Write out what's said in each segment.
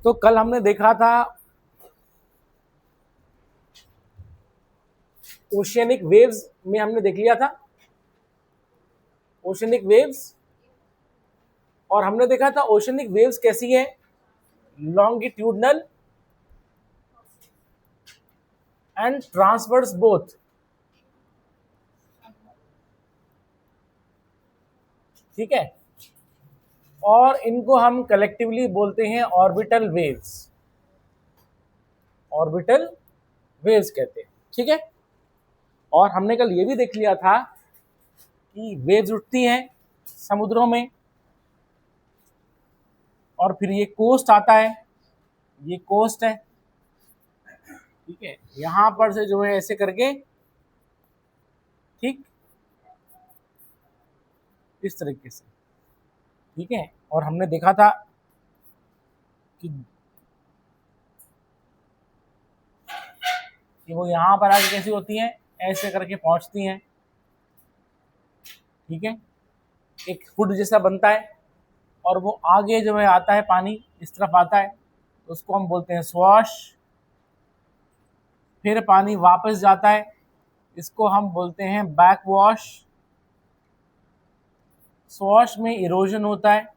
तो कल हमने देखा था ओशियनिक वेव्स में, हमने देख लिया था ओशियनिक वेव्स, और हमने देखा था ओशियनिक वेव्स कैसी है, लॉन्गिट्यूडनल एंड ट्रांसवर्स बोथ। ठीक है, और इनको हम कलेक्टिवली बोलते हैं ऑर्बिटल वेव्स, ऑर्बिटल वेव्स कहते हैं। ठीक है, और हमने कल ये भी देख लिया था कि वेव्स उठती हैं समुद्रों में, और फिर ये कोस्ट आता है, ये कोस्ट है। ठीक है, यहां पर से जो है ऐसे करके, ठीक इस तरीके से। ठीक है, और हमने देखा था कि वो यहां पर आके कैसी होती हैं, ऐसे करके पहुंचती हैं। ठीक है, एक हुड जैसा बनता है, और वो आगे जो है आता है, पानी इस तरफ आता है, तो उसको हम बोलते हैं स्वॉश। फिर पानी वापस जाता है, इसको हम बोलते हैं बैक वॉश। स्वॉश में इरोजन होता है,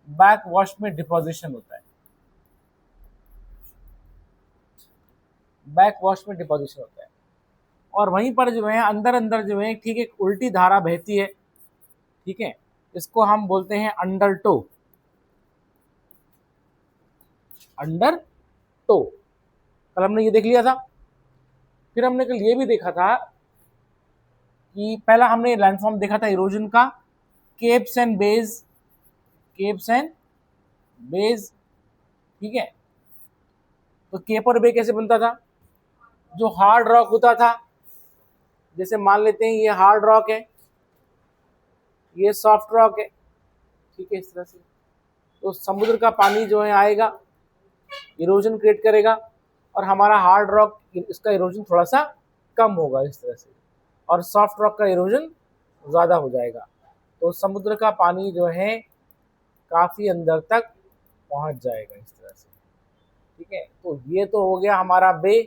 बैक वॉश में डिपोजिशन होता है, बैक वॉश में डिपोजिशन होता है। और वहीं पर जो है अंदर अंदर जो है, ठीक एक उल्टी धारा बहती है। ठीक है, इसको हम बोलते हैं अंडर टो, अंडर टो। कल हमने ये देख लिया था। फिर हमने कल ये भी देखा था कि पहला हमने लैंडफॉर्म देखा था इरोजन का, capes and bays, capes and bays. ठीक है, तो केप और बे कैसे बनता था, जो हार्ड रॉक होता था, जैसे मान लेते हैं ये हार्ड रॉक है, ये सॉफ्ट रॉक है। ठीक है, इस तरह से तो समुद्र का पानी जो है आएगा, इरोजन क्रिएट करेगा, और हमारा हार्ड रॉक, इसका इरोजन थोड़ा सा कम होगा इस तरह से, और सॉफ्ट रॉक का इरोजन ज़्यादा हो जाएगा। तो समुद्र का पानी जो है काफ़ी अंदर तक पहुंच जाएगा इस तरह से। ठीक है, तो ये तो हो गया हमारा बे,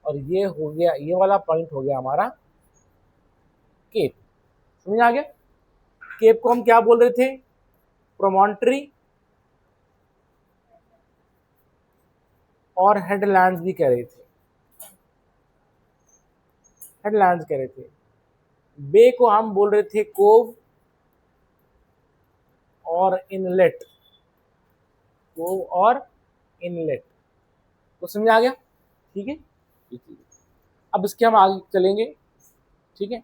और ये हो गया, ये वाला पॉइंट हो गया हमारा केप। समझ आ गया? केप को हम क्या बोल रहे थे, प्रोमोंट्री और हेडलैंड्स भी कह रहे थे, हेडलैंड्स कह रहे थे। बे को हम बोल रहे थे कोव और इनलेट, कोव और इनलेट। तो समझ आ गया? ठीक है, अब इसके हम आगे चलेंगे। ठीक है,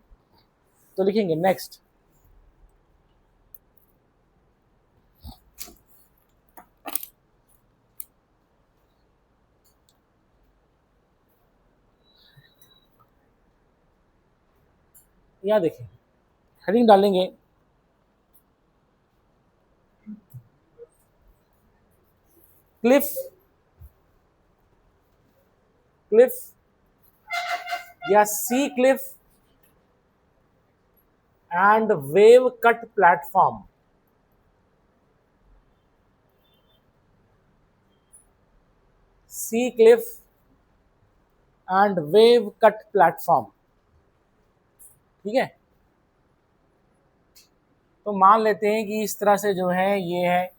तो लिखेंगे नेक्स्ट, यहां देखें, हेडिंग डालेंगे क्लिफ, क्लिफ या sea cliff and wave cut platform. Sea cliff and wave cut platform. ठीक है, तो मान लेते हैं कि इस तरह से जो है ये है,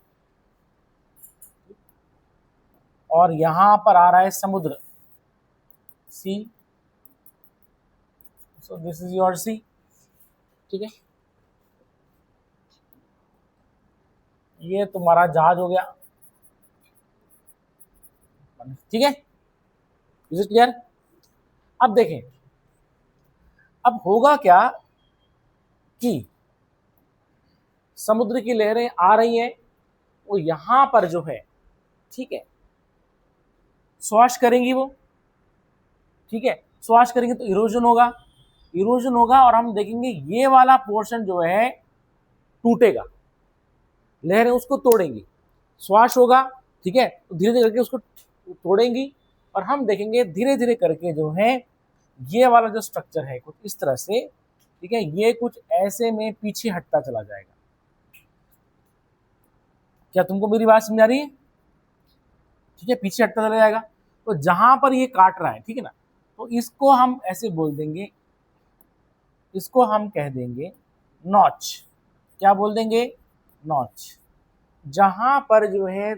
और यहां पर आ रहा है समुद्र, sea, so this is your sea. ठीक है, ये तुम्हारा जहाज हो गया। ठीक है, इज इट क्लियर? अब देखें, अब होगा क्या कि समुद्र की लहरें आ रही हैं, वो यहां पर जो है, ठीक है, स्वॉश करेंगी वो। ठीक है, स्वॉश करेंगे तो इरोजन होगा, इरोजन होगा, और हम देखेंगे ये वाला पोर्शन जो है टूटेगा, लहरें उसको तोड़ेंगी, स्वॉश होगा। ठीक है, तो धीरे धीरे करके उसको तोड़ेंगी, और हम देखेंगे धीरे धीरे करके जो है ये वाला जो स्ट्रक्चर है कुछ इस तरह से, ठीक है, ये कुछ ऐसे में पीछे हटता चला जाएगा। क्या तुमको मेरी बात समझ आ रही है? ठीक है, पीछे हटता चला जाएगा। तो जहां पर ये काट रहा है, ठीक है ना, तो इसको हम ऐसे बोल देंगे, इसको हम कह देंगे नॉच। क्या बोल देंगे? नॉच। जहां पर जो है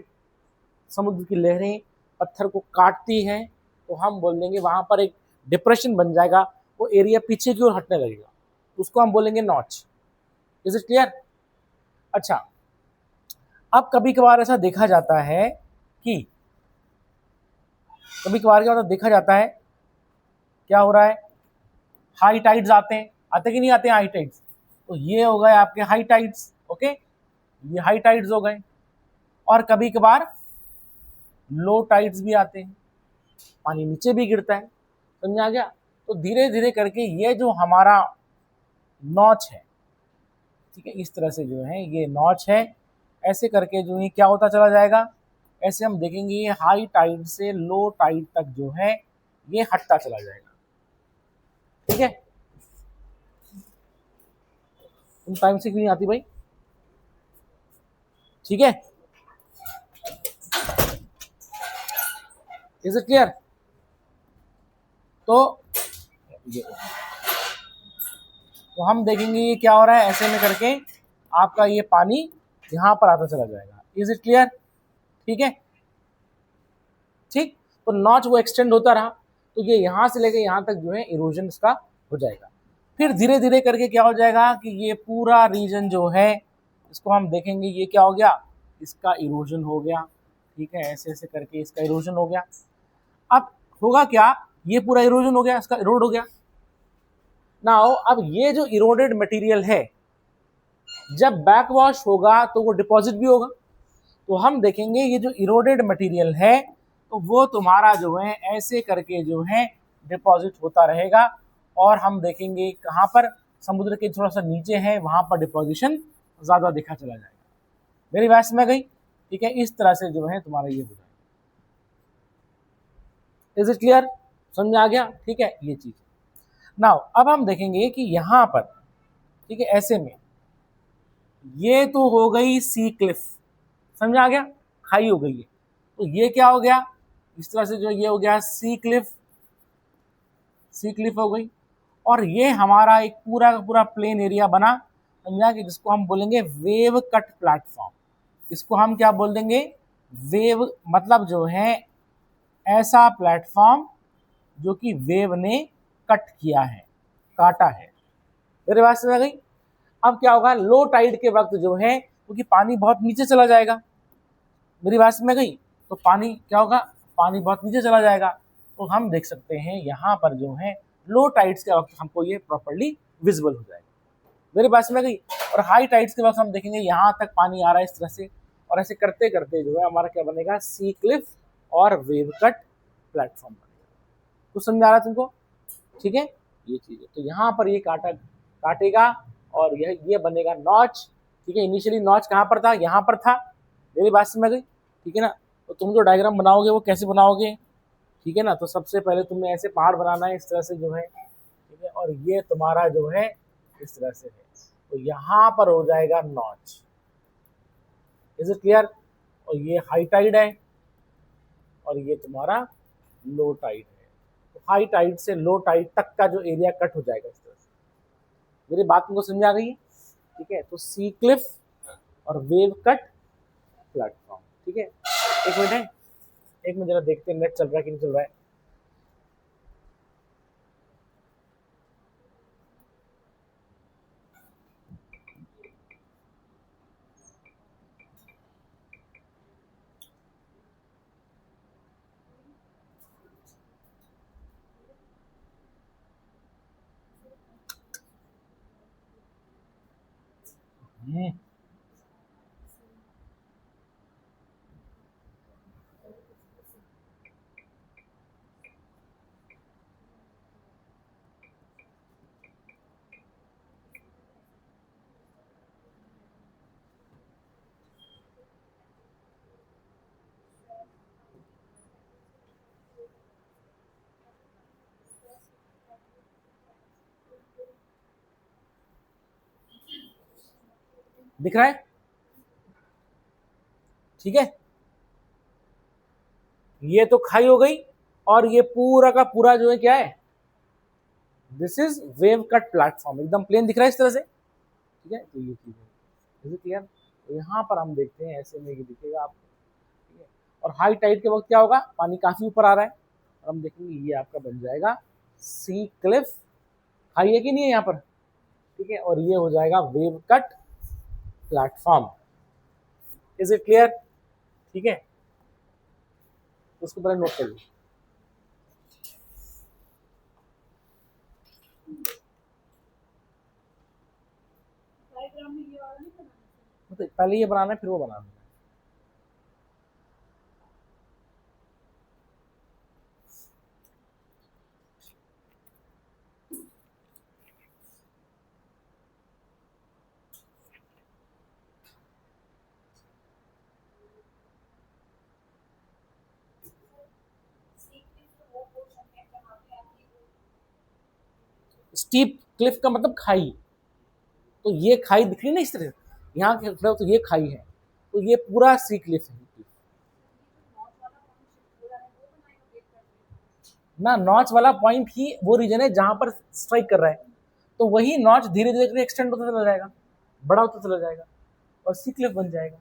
समुद्र की लहरें पत्थर को काटती हैं, तो हम बोल देंगे वहां पर एक डिप्रेशन बन जाएगा, वो एरिया पीछे की ओर हटने लगेगा, उसको हम बोलेंगे नॉच। Is it clear? अच्छा, अब कभी कभार ऐसा देखा जाता है कि कभी कभार क्या होता है, देखा जाता है क्या हो रहा है, हाई टाइड्स आते हैं, आते कि नहीं आते हैं हाई टाइड्स? तो ये हो गए आपके हाई टाइड्स। ओके, ये हाई टाइड्स हो गए। और कभी कभार लो टाइड्स भी आते हैं, पानी नीचे भी गिरता है। समझा गया? तो धीरे धीरे करके ये जो हमारा नॉच है, ठीक है, इस तरह से जो है ये नॉच है, ऐसे करके जो है क्या होता चला जाएगा, ऐसे हम देखेंगे ये हाई टाइड से लो टाइड तक जो है ये हटता चला जाएगा। ठीक है, तुम टाइम से क्यों नहीं आती भाई? ठीक है, इज इट क्लियर? तो हम देखेंगे ये क्या हो रहा है, ऐसे में करके आपका ये पानी यहां पर आता चला जाएगा। Is it clear? ठीक है, ठीक। तो नॉच वो एक्सटेंड होता रहा, तो ये यहां से लेके यहां तक जो है इरोजन इसका हो जाएगा। फिर धीरे धीरे करके क्या हो जाएगा कि ये पूरा रीजन जो है इसको हम देखेंगे, ये क्या हो गया, इसका इरोजन हो गया। ठीक है, ऐसे ऐसे करके इसका इरोजन हो गया। अब होगा क्या, ये पूरा इरोजन हो गया, इसका इरोड हो गया। नाउ अब ये जो इरोडेड मटेरियल है जब बैक वॉश होगा तो वो डिपॉजिट भी होगा। तो हम देखेंगे ये जो इरोडेड मटेरियल है तो वो तुम्हारा जो है ऐसे करके जो है डिपॉजिट होता रहेगा, और हम देखेंगे कहाँ पर, समुद्र के थोड़ा सा नीचे है वहां पर डिपोजिशन ज्यादा दिखा चला जाएगा। मेरी बात में गई? ठीक है, इस तरह से जो है तुम्हारा ये हो जाएगा। Is it clear? समझ में आ गया? ठीक है, ये चीज। नाउ अब हम देखेंगे कि यहां पर, ठीक है, ऐसे में ये तो हो गई सी क्लिफ, समझ आ गया, खाई हो गई है। तो ये क्या हो गया, इस तरह से जो ये हो गया सी क्लिफ, सी क्लिफ हो गई। और ये हमारा एक पूरा का पूरा प्लेन एरिया बना, समझा, कि जिसको हम बोलेंगे वेव कट प्लेटफॉर्म। इसको हम क्या बोल देंगे, वेव, मतलब जो है ऐसा प्लेटफॉर्म जो कि वेव ने कट किया है, काटा है। मेरे बात समझ आ गई? अब क्या होगा, लो टाइड के वक्त जो है क्योंकि पानी बहुत नीचे चला जाएगा, मेरी बात में गई, तो पानी क्या होगा, पानी बहुत नीचे चला जाएगा। तो हम देख सकते हैं यहाँ पर जो है लो टाइड्स के वक्त हमको ये प्रॉपर्ली विजिबल हो जाएगा। मेरी बात में गई? और हाई टाइड्स के वक्त हम देखेंगे यहाँ तक पानी आ रहा है इस तरह से, और ऐसे करते करते जो है हमारा क्या बनेगा, सी क्लिफ और वेव कट प्लेटफॉर्म बनेगा। कुछ समझ आ रहा है तुमको? ठीक है, ये चीज है। तो यहाँ पर ये काटेगा और ये बनेगा नॉच। ठीक है, इनिशियली नॉच कहाँ पर था, यहाँ पर था। मेरी बात समझ गई? ठीक है ना? तो तुम जो डायग्राम बनाओगे वो कैसे बनाओगे, ठीक है ना? तो सबसे पहले तुम्हें ऐसे पहाड़ बनाना है इस तरह से जो है, ठीक है, और ये तुम्हारा जो है इस तरह से है, तो यहाँ पर हो जाएगा नॉच। Is it clear? और ये हाई टाइड है और ये तुम्हारा लो टाइड है। तो हाई टाइड से लो टाइड तक का जो एरिया कट हो जाएगा इस तरह से। मेरी बात तुमको समझ आ गई है? ठीक है, तो सी क्लिफ और वेव कट प्लेटफॉर्म। ठीक है, एक मिनट है, एक मिनट जरा देखते हैं नेट चल रहा है कि नहीं चल रहा है। दिख रहा है? ठीक है, ये तो खाई हो गई, और ये पूरा का पूरा जो है क्या है, this is wave cut platform, एकदम प्लेन दिख रहा है इस तरह से, ठीक है। तो ये चीज है क्लियर। तो यहाँ पर हम देखते हैं ऐसे में ये दिखेगा आपको, ठीक है। और हाई टाइड के वक्त क्या होगा, पानी काफी ऊपर आ रहा है, और हम देखेंगे ये आपका बन जाएगा सी क्लिफ, हाई है कि नहीं है यहाँ पर, ठीक है, और ये हो जाएगा wave cut platform. Is it clear, ठीक है। उसको पहले नोट कर लीजिए। मतलब पहले ये बनाना है फिर वो बनाना है। स्टीप क्लिफ का मतलब खाई, तो ये खाई दिख रही ना इस तरह, यहाँ के खड़े हो तो ये खाई है, तो ये पूरा सी क्लिफ है ना। नॉच वाला पॉइंट ही वो रीजन है जहां पर स्ट्राइक कर रहा है, तो वही नॉच धीरे धीरे एक्सटेंड होता चला जाएगा, बड़ा होता चला जाएगा, और सी क्लिफ बन जाएगा।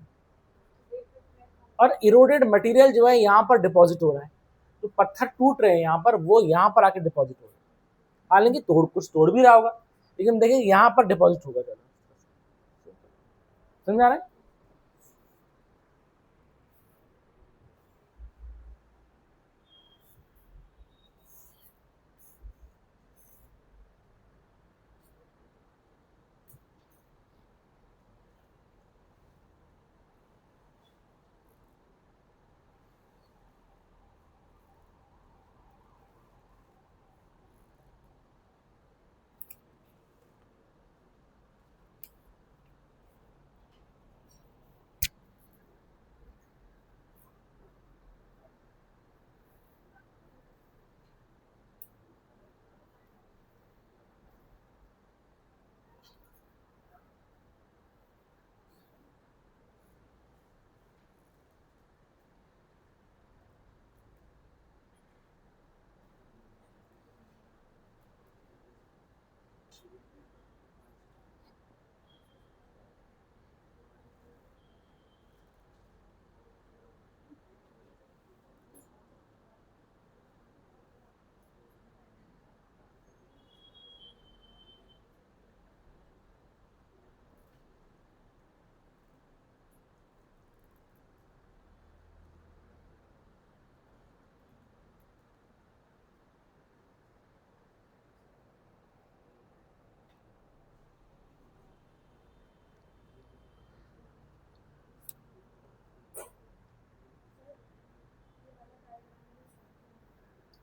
और इरोडेड मटेरियल जो है यहाँ पर डिपॉजिट हो रहा है, तो पत्थर टूट रहे हैं यहाँ पर, वो यहाँ पर आके डिपॉजिट हो रहा है, हालांकि कुछ तोड़ भी रहा होगा, लेकिन देखेंगे यहाँ पर डिपॉजिट होगा ज़्यादा। समझ आ रहा है।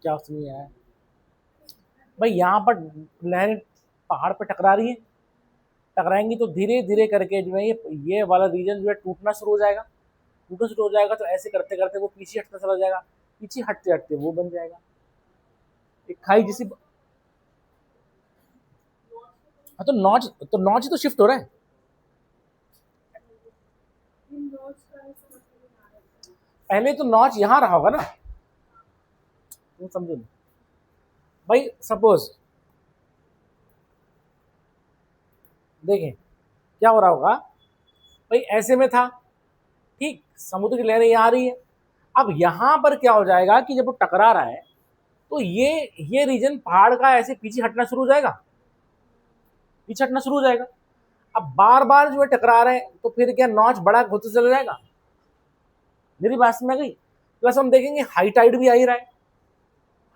क्या उसमें है भाई, यहाँ पर लहरें पहाड़ पर टकरा रही है, टकराएंगी तो धीरे धीरे करके जो है ये वाला रीजन जो है टूटना शुरू हो जाएगा, टूटना शुरू हो जाएगा, तो ऐसे करते करते वो पीछे हटता चला जाएगा, पीछे हटते हटते वो बन जाएगा एक खाई जैसी। हाँ, तो नॉच तो शिफ्ट हो रहा है, पहले तो नॉच यहाँ रहा होगा ना, तुम समझे नहीं भाई। सपोज देखें क्या हो रहा होगा भाई, ऐसे में था, ठीक, समुद्र की लहरें यहाँ आ रही है, अब यहाँ पर क्या हो जाएगा कि जब वो टकरा रहा है तो ये रीजन पहाड़ का ऐसे पीछे हटना शुरू हो जाएगा, पीछे हटना शुरू हो जाएगा। अब बार बार जो है टकरा रहे हैं तो फिर क्या नॉच बड़ा होते चला जाएगा, मेरी बात में गई। प्लस हम देखेंगे हाई टाइड भी आ ही रहा है,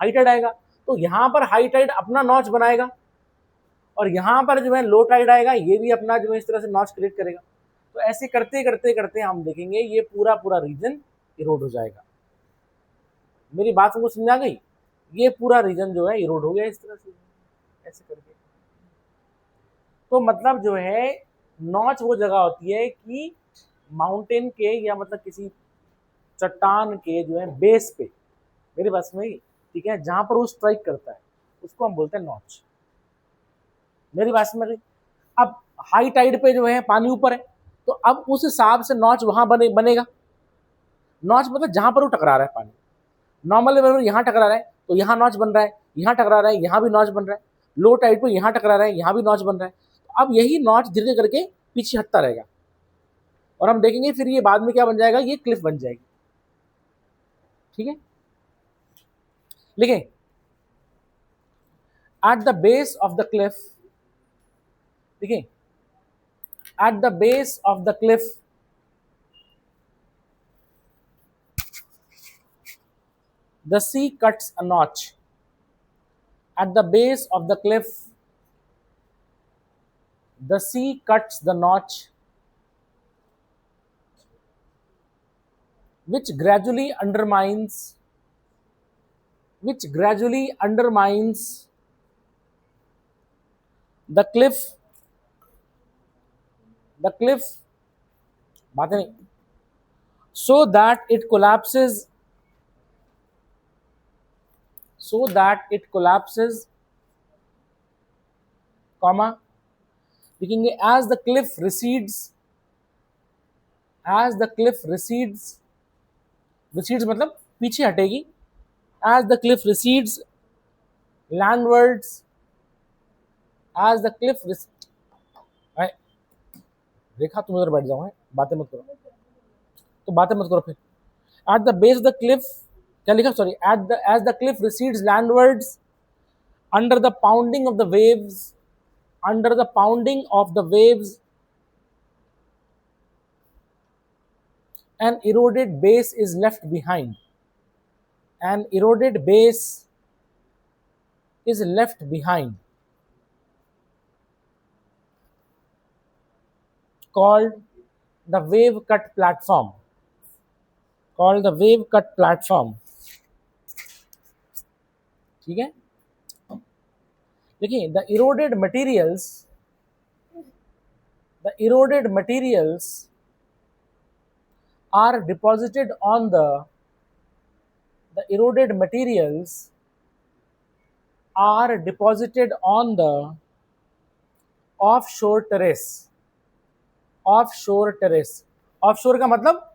हाई टाइड आएगा तो यहाँ पर हाई टाइड अपना नॉच बनाएगा, और यहाँ पर जो है लो टाइड आएगा, ये भी अपना जो है इस तरह से नॉच क्रिएट करेगा। तो ऐसे करते करते करते हम देखेंगे ये पूरा पूरा रीजन इरोड हो जाएगा। मेरी बात तुमको समझ आ गई, ये पूरा रीजन जो है इरोड हो गया इस तरह से, ऐसे करके। तो मतलब जो है नॉच वो जगह होती है कि माउंटेन के या मतलब किसी चट्टान के जो है बेस पे, मेरी बात में, ठीक है, जहां पर वो स्ट्राइक करता है उसको हम बोलते हैं नॉच। मेरी बात में, अब हाई टाइड पे जो है पानी ऊपर है, तो अब उस हिसाब से नॉच वहां बनेगा, नॉच मतलब जहां पर वो टकरा रहा है पानी। नॉर्मल लेवल में यहाँ टकरा रहा है तो यहाँ नॉच बन रहा है, यहाँ टकरा रहा है यहाँ भी नॉच बन रहा है, लो टाइड पे यहाँ टकरा रहा है यहाँ भी नॉच बन रहा है। तो अब यही नॉच धीरे धीरे करके पीछे हटता रहेगा और हम देखेंगे फिर ये बाद में क्या बन जाएगा, ये क्लिफ बन जाएगी। ठीक है, लिखें at the base of the cliff, लिखें at the base of the cliff the sea cuts a notch. At the base of the cliff, the sea cuts the notch, which gradually undermines the cliff, बातें नहीं, so that it collapses, comma, लिखेंगे as the cliff recedes, मतलब पीछे हटेगी, as the cliff recedes landwards, रेखा तुम उधर बैठ जाओ, है बातें मत करो, तो बातें मत करो फिर। At the base the cliff, क्या लिखा, sorry, as the cliff recedes landwards under the pounding of the waves, an eroded base is left behind, called the wave cut platform, ठीक है। देखिए, the eroded materials are deposited on the offshore terrace, offshore का मतलब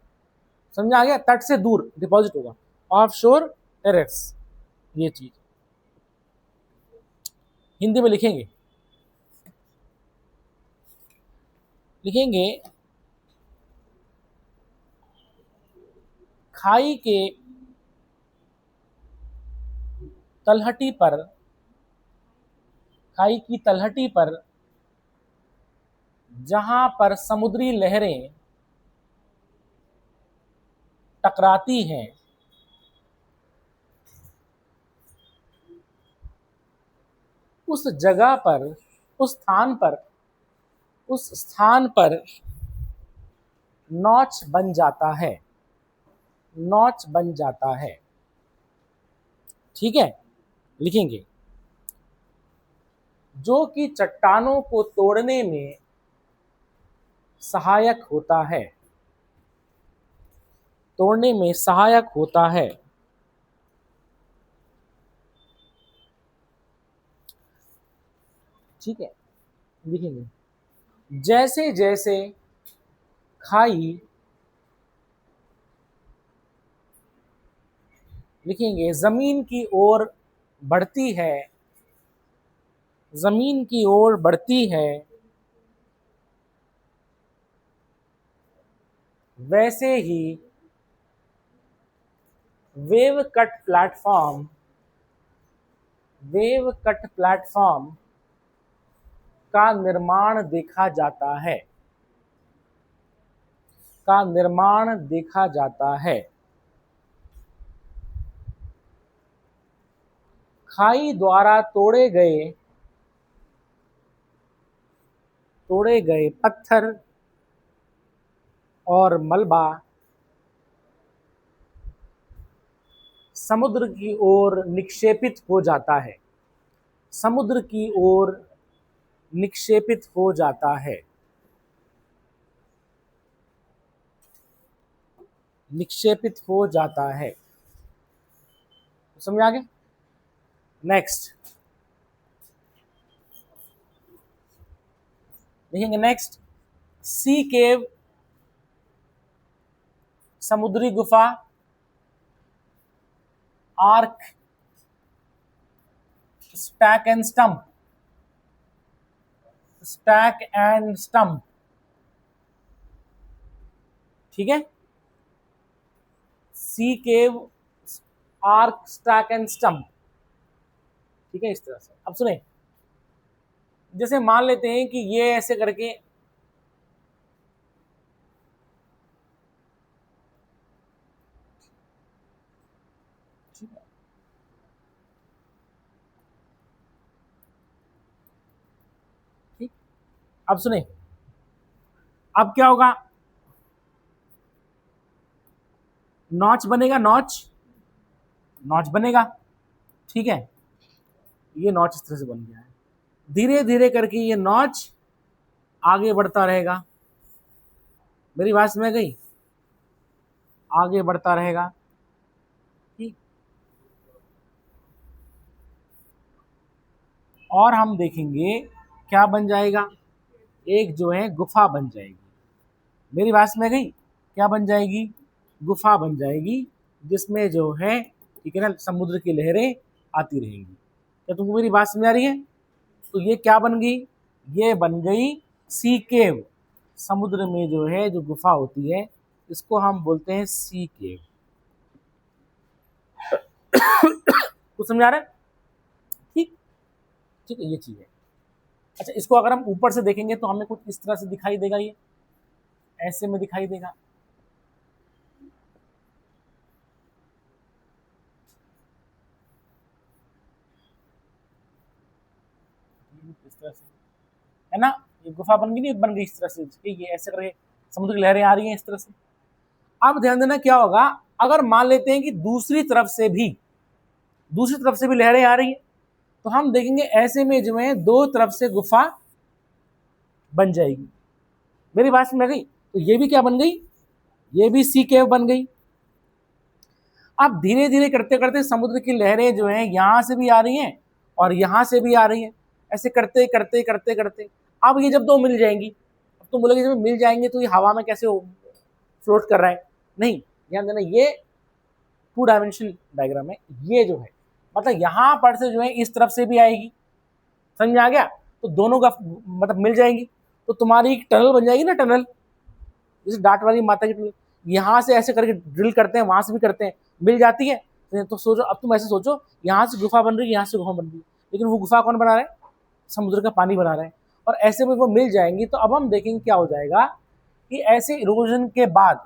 समझ आ गया, तट से दूर डिपॉजिट होगा, ऑफशोर टेरेस, ये चीज हिंदी में लिखेंगे खाई के तलहटी पर जहां पर समुद्री लहरें टकराती हैं, उस जगह पर, उस स्थान पर नॉच बन जाता है, ठीक है। लिखेंगे जो कि चट्टानों को तोड़ने में सहायक होता है, ठीक है। लिखेंगे जैसे जैसे खाई, लिखेंगे जमीन की ओर बढ़ती है, वैसे ही वेव कट प्लेटफॉर्म का निर्माण देखा जाता है, खाई द्वारा तोड़े गए पत्थर और मलबा समुद्र की ओर निक्षेपित हो जाता है, समझ आ गया। नेक्स्ट देखेंगे, सी समुद्री गुफा, arc, stack and stump, stack and stump, ठीक है, सी केव, आर्क, स्टैक एंड स्टंप, ठीक है, इस तरह से। अब सुने, जैसे मान लेते हैं कि ये ऐसे करके ठीक, अब सुने, अब क्या होगा, नॉच बनेगा, नॉच, नॉच बनेगा, ठीक है, ये नॉच इस तरह से बन गया है। धीरे धीरे करके ये नॉच आगे बढ़ता रहेगा, मेरी बात समझ गई, आगे बढ़ता रहेगा, ठीक, और हम देखेंगे क्या बन जाएगा, एक जो है गुफा बन जाएगी, मेरी बात समझ गई, क्या बन जाएगी, गुफा बन जाएगी, जिसमें जो है, ठीक है ना, समुद्र की लहरें आती रहेंगी। क्या तुमको मेरी बात समझ आ रही है? तो ये क्या बन गई, ये बन गई सी केव, समुद्र में जो है जो गुफा होती है, इसको हम बोलते हैं सी केव। कुछ समझ आ रहा है? ठीक, ठीक है, ये चीज है। अच्छा, इसको अगर हम ऊपर से देखेंगे तो हमें कुछ इस तरह से दिखाई देगा, ये ऐसे में दिखाई देगा, इस तरह से, है ना, ये गुफा बन गई, नहीं बन गई इस तरह से, ये ऐसे करके समुद्र की लहरें आ रही हैं इस तरह से। अब ध्यान देना क्या होगा, अगर मान लेते हैं कि दूसरी तरफ से भी लहरें आ रही हैं, तो हम देखेंगे ऐसे में जो है दो तरफ से गुफा बन जाएगी। मेरी बात समझ गई? तो ये भी क्या बन गई, ये भी सी केव बन गई। अब धीरे धीरे करते करते समुद्र की लहरें जो हैं यहां से भी आ रही हैं और यहां से भी आ रही हैं, ऐसे करते करते करते करते अब ये जब दो मिल जाएंगी, अब तुम बोलोगे जब मिल जाएंगे तो ये हवा में कैसे फ्लोट कर रहा है, नहीं, ध्यान देना, ये 2 डायमेंशनल डायग्राम है, ये जो है मतलब यहां पर से जो है इस तरफ से भी आएगी, समझ आ गया, तो दोनों का मतलब मिल जाएंगी, तो तुम्हारी एक टनल बन जाएगी ना, टनल जैसे डाट वाली माता की टनल, यहाँ से ऐसे करके ड्रिल करते हैं, वहां से भी करते हैं, मिल जाती है। तो सोचो, अब तुम ऐसे सोचो, यहाँ से गुफा बन रही है, यहाँ से गुफा बन रही है, लेकिन वो गुफा कौन बना रहा है, समुद्र का पानी बना रहा है, और ऐसे में वो मिल जाएंगी। तो अब हम देखेंगे क्या हो जाएगा कि ऐसे इरोजन के बाद,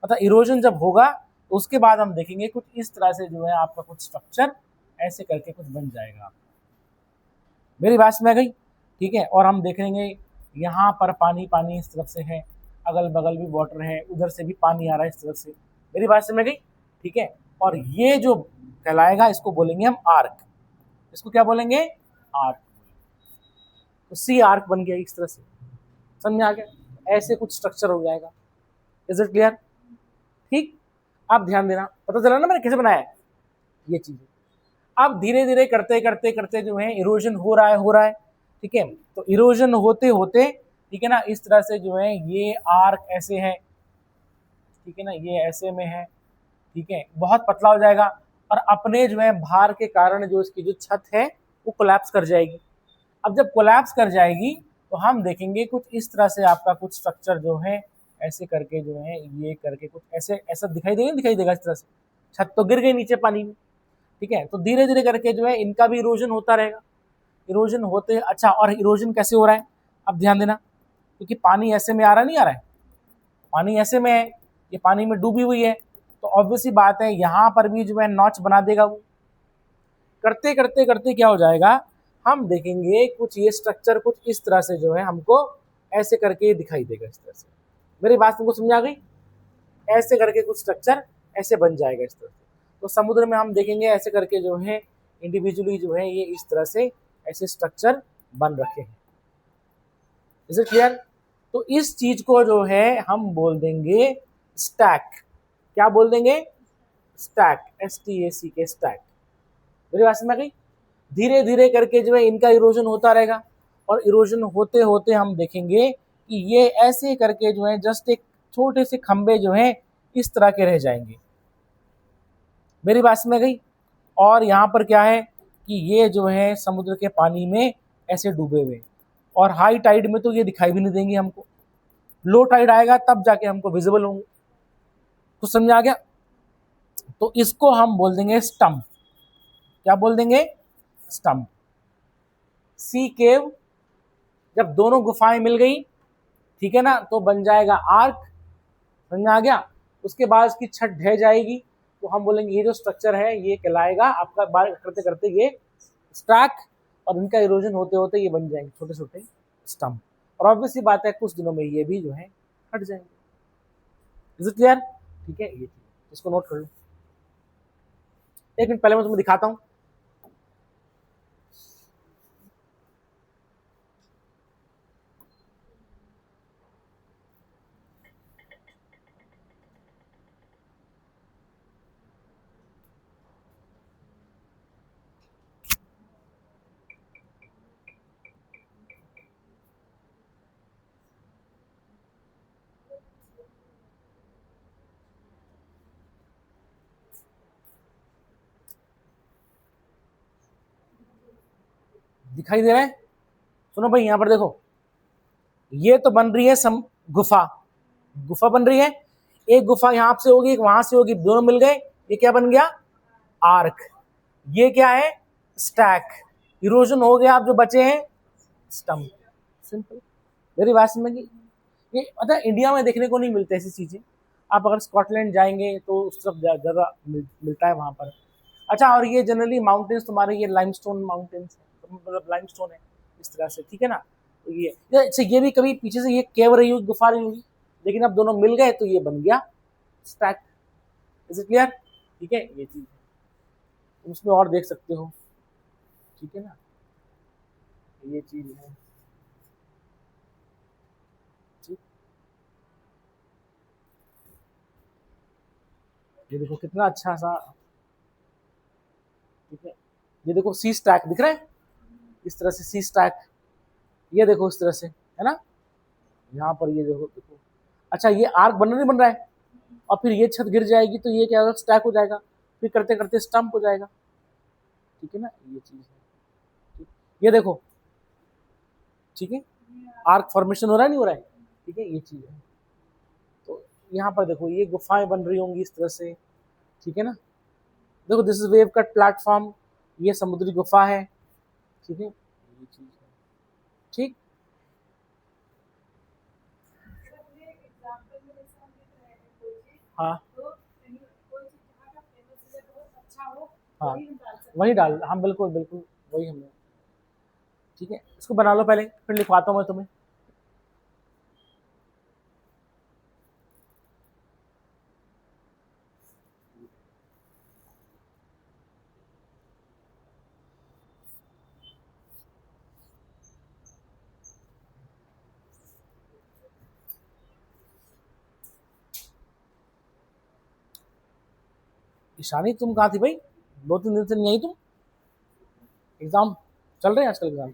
मतलब इरोजन जब होगा तो उसके बाद हम देखेंगे कुछ इस तरह से जो है आपका कुछ स्ट्रक्चर ऐसे करके कुछ बन जाएगा। मेरी बात में आ गई? ठीक है, और हम देखेंगे यहाँ पर पानी पानी इस तरफ से है, अगल बगल भी वाटर है, उधर से भी पानी आ रहा है इस तरफ से। मेरी बात समझ गई? ठीक है, और ये जो कहलाएगा इसको बोलेंगे हम आर्क, इसको क्या बोलेंगे, आर्क। तो सी आर्क बन गया इस तरह से, समझ में आ गया, ऐसे कुछ स्ट्रक्चर हो जाएगा। Is it clear? ठीक, अब ध्यान देना, पता चला ना मैंने कैसे बनाया है ये चीजें। अब धीरे धीरे करते करते करते जो है इरोजन हो रहा है, ठीक है, तो इरोजन होते होते, ठीक है ना, इस तरह से जो है ये आर्क ऐसे है, ठीक है ना, ये ऐसे में है, ठीक है, बहुत पतला हो जाएगा, और अपने जो है भार के कारण जो इसकी जो छत है वो कोलैप्स कर जाएगी। अब जब कोलैप्स कर जाएगी तो हम देखेंगे कुछ इस तरह से आपका कुछ स्ट्रक्चर जो है ऐसे करके जो है ये करके कुछ ऐसे ऐसा दिखाई देगा इस तरह से, छत तो गिर गई नीचे पानी में, ठीक है, तो धीरे धीरे करके जो है इनका भी इरोजन होता रहेगा, इरोजन होते, अच्छा, और इरोजन कैसे हो रहा है, अब ध्यान देना, क्योंकि पानी ऐसे में आ रहा नहीं आ रहा है, पानी ऐसे में है, ये पानी में डूबी हुई है, तो ऑब्वियसली बात है यहाँ पर भी जो है नॉच बना देगा वो। करते करते करते क्या हो जाएगा, हम देखेंगे कुछ ये स्ट्रक्चर कुछ इस तरह से जो है हमको ऐसे करके दिखाई देगा इस तरह से। मेरी बात तुमको समझ आ गई? ऐसे करके कुछ स्ट्रक्चर ऐसे बन जाएगा इस तरह से। तो समुद्र में हम देखेंगे ऐसे करके जो है इंडिविजुअली जो है ये इस तरह से ऐसे स्ट्रक्चर बन रखे हैं। Is it clear? तो इस चीज को जो है हम बोल देंगे स्टैक। क्या बोल देंगे? Stack, STACK, stack. मेरी बात समझ गई? धीरे धीरे करके जो है इनका इरोजन होता रहेगा, और इरोजन होते होते हम देखेंगे कि ये ऐसे करके जो है जस्ट एक छोटे से खंबे जो है इस तरह के रह जाएंगे। मेरी बात में गई। और यहाँ पर क्या है कि ये जो है समुद्र के पानी में ऐसे डूबे हुए, और हाई टाइड में तो ये दिखाई भी नहीं देंगे हमको, लो टाइड आएगा तब जाके हमको विजिबल होंगे। कुछ समझ आ गया? तो इसको हम बोल देंगे स्टम्प। क्या बोल देंगे? स्टम्प। सी केव, जब दोनों गुफाएं मिल गई, ठीक है ना, तो बन जाएगा आर्क। समझ में आ गया? उसके बाद इसकी छत ढह जाएगी, तो हम बोलेंगे ये जो स्ट्रक्चर है ये कहलाएगा आपका, बार करते करते ये स्टैक, और इनका इरोजन होते होते ये बन जाएंगे छोटे छोटे स्टम्प। और ऑब्वियसली बात है कुछ दिनों में ये भी जो है हट जाएंगे। Is it clear? ठीक है, ये इसको नोट कर लो। एक मिनट पहले मैं तुम्हें दिखाता हूं। दिखाई दे रहा है? सुनो भाई, यहां पर देखो, ये तो बन रही है गुफा। गुफा बन रही है, एक गुफा यहां से होगी, एक वहां से होगी, दोनों मिल गए, ये क्या बन गया? आर्क। ये क्या है? स्टैक। इरोजन हो गया, आप जो बचे हैं स्टम्प। सिंपल। मेरी बात समझ में? ये मतलब इंडिया में देखने को नहीं मिलते ऐसी चीजें। आप अगर स्कॉटलैंड जाएंगे तो उस तरफ ज्यादा मिलता है वहां पर। अच्छा, और ये जनरली माउंटेन्स तुम्हारे ये लाइमस्टोन माउंटेन्स है, मतलब लाइमस्टोन है इस तरह से, ठीक है ना। तो ये भी कभी पीछे से ये केव रही होगी, गुफा रही होगी, लेकिन अब दोनों मिल गए तो ये बन गया स्टैक। Is it clear? ठीक है, ये चीज है, तुम उसमें और देख सकते हो, ठीक है ना, ये चीज है। ठीक, ये देखो कितना अच्छा सा, ठीक है, ये देखो सी स्टैक दिख रहा है, इस तरह से सी स्टैक, ये देखो इस तरह से, है ना, यहाँ पर ये देखो देखो। अच्छा, ये आर्क बन नहीं बन रहा है, और फिर ये छत गिर जाएगी तो ये क्या होगा? स्टैक हो जाएगा, फिर करते करते स्टम्प हो जाएगा, ठीक है ना, ये चीज है। ठीक? ये देखो, ठीक है, आर्क फॉर्मेशन हो रहा है नहीं हो रहा है, ठीक है, ये चीज है। तो यहाँ पर देखो ये गुफाएं बन रही होंगी इस तरह से, ठीक है ना। देखो this is wave cut platform, ये समुद्री गुफा है, ठीक है, ये चीज है। ठीक, हाँ हाँ, वही डाल, हाँ बिल्कुल बिल्कुल, वही हमने। ठीक है, इसको बना लो पहले, फिर लिखवाता हूँ मैं तुम्हें। ईशानी तुम कहाँ थी भाई? 2-3 दिन से नहीं आई तुम? एग्जाम चल रहे हैं आजकल एग्जाम?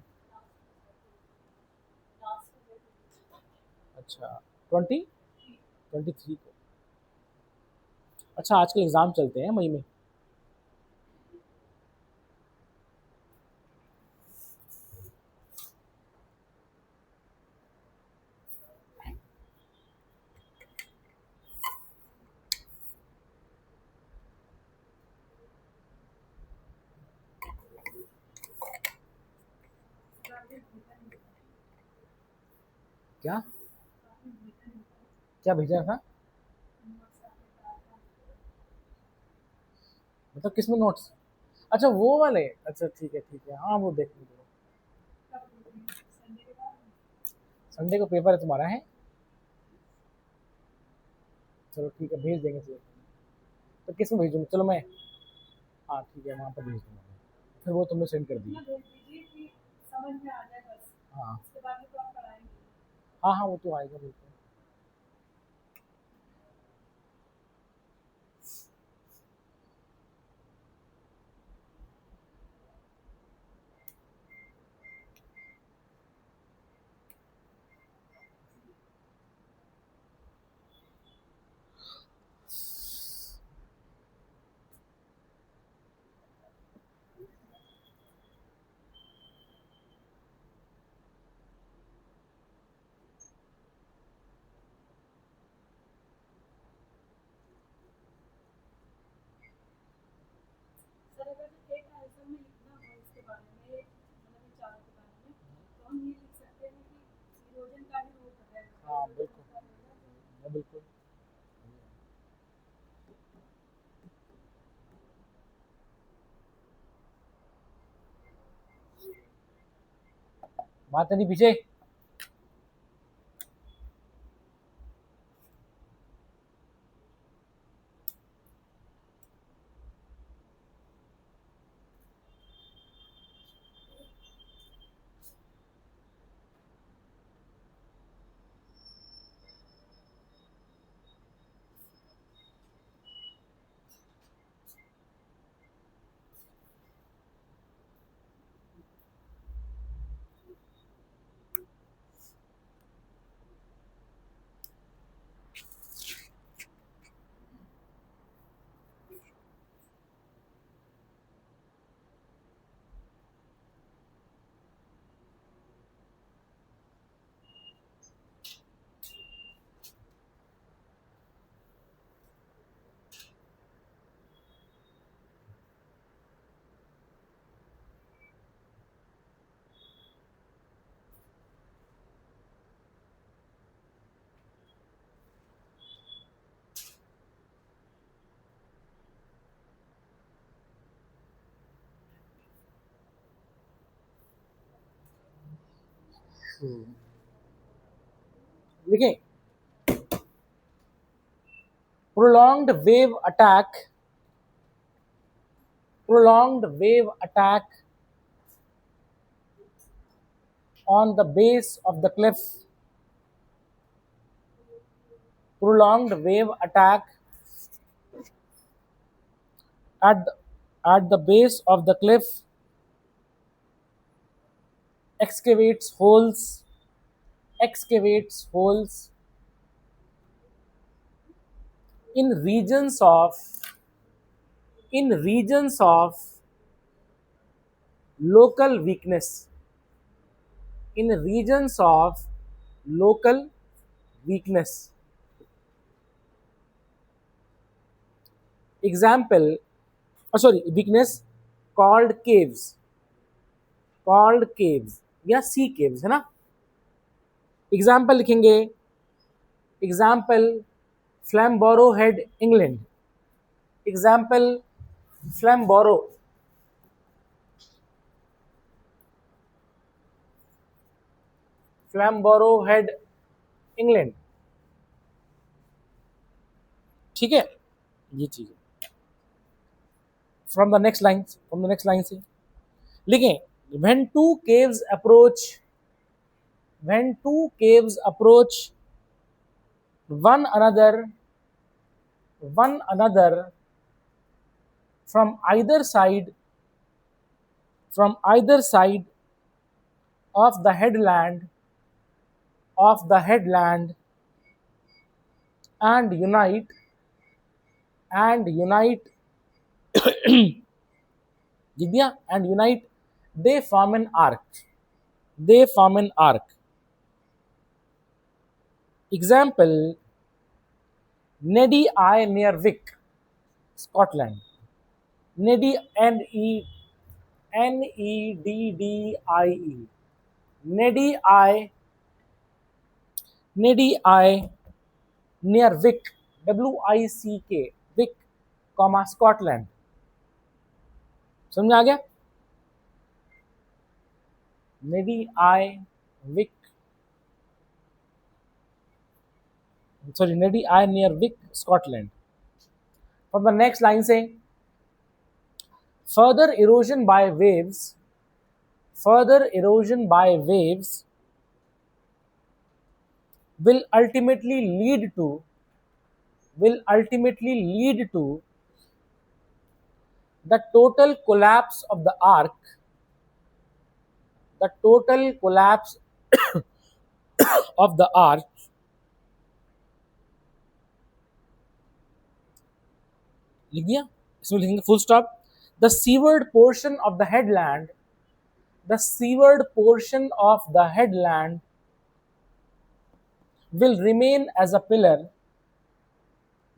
अच्छा, 23 को? अच्छा, आजकल एग्जाम चलते हैं मई में? क्या क्या भेजा था? मतलब किसमें नोट्स? अच्छा वो वाले, अच्छा ठीक है ठीक है, हाँ वो देख लीजिए। संडे को पेपर है तुम्हारा है? चलो ठीक है, भेज देंगे, चलो। तो किस में भेजूँ? चलो मैं, हाँ ठीक है, वहाँ पर भेज दूँगा, फिर वो तुमने सेंड कर दिया। हाँ हाँ हाँ, वो तो आएगा बिल्कुल। हाँ बिल्कुल, हाँ, बिल्कुल। बात नहीं पीछे। देखिए, prolonged wave attack, prolonged wave attack on the base of the cliff, prolonged wave attack at the, at the base of the cliff excavates holes, excavates holes in regions of, in regions of local weakness, in regions of local weakness. Example, sorry, weakness, called caves, called caves या सी caves है ना. Example लिखेंगे, example Flamborough Head England, example Flamborough, Flamborough Head England. ठीक है, ये चीज from the next line, from the next line से लिखें. when two caves approach, when two caves approach one another, one another from either side, from either side of the headland, of the headland, and unite, and unite, Jidya, and unite, they form an arc, they form an arc. Example, Neddy Eye near Wick, Scotland. Neddy, Neddie, Neddy Eye, Neddy Eye near Wick, WICK, Wick, comma Scotland. समझ में आ गया? Neddy Eye, Wick, sorry, Neddy Eye near Wick, Scotland. From the next line saying, further erosion by waves, further erosion by waves will ultimately lead to, will ultimately lead to the total collapse of the arc, the total collapse of the arc, लिख दिया, इसमें लिखेंगे full stop. The seaward portion of the headland, the seaward portion of the headland will remain as a pillar,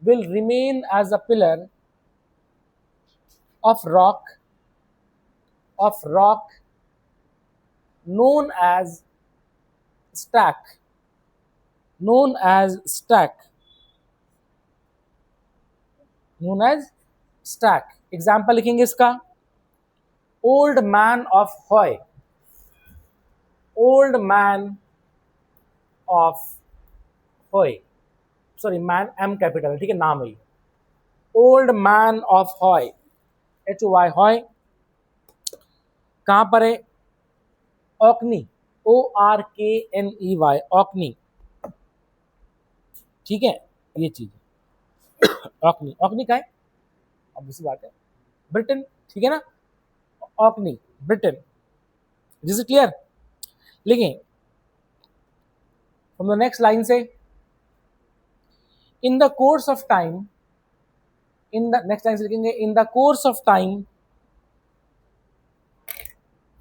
will remain as a pillar of rock, of rock known as stack, known as stack, known as stack. Example लिखेंगे इसका, Old Man of Hoy, Old Man of Hoy, sorry man M capital, ठीक है, नाम है, Old Man of Hoy, H O Y, Hoy कहां पर है, Orkney, O R K N E Y, Orkney, ठीक है, ये चीज ऑकनी, ऑकनी का है, अब दूसरी बात है ब्रिटेन, ठीक है ना, ऑकनी ब्रिटेन, दिस इज क्लियर। लिखें फ्रॉम द नेक्स्ट लाइन से, in the course of time, in the next line से लिखेंगे, in the course of time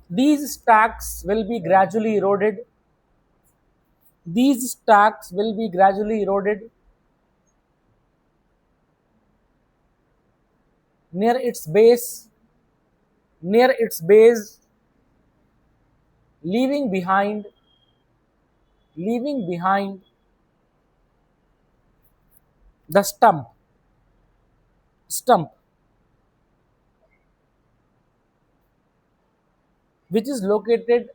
these stacks will be gradually eroded, these stacks will be gradually eroded near its base, near its base, leaving behind the stump which is located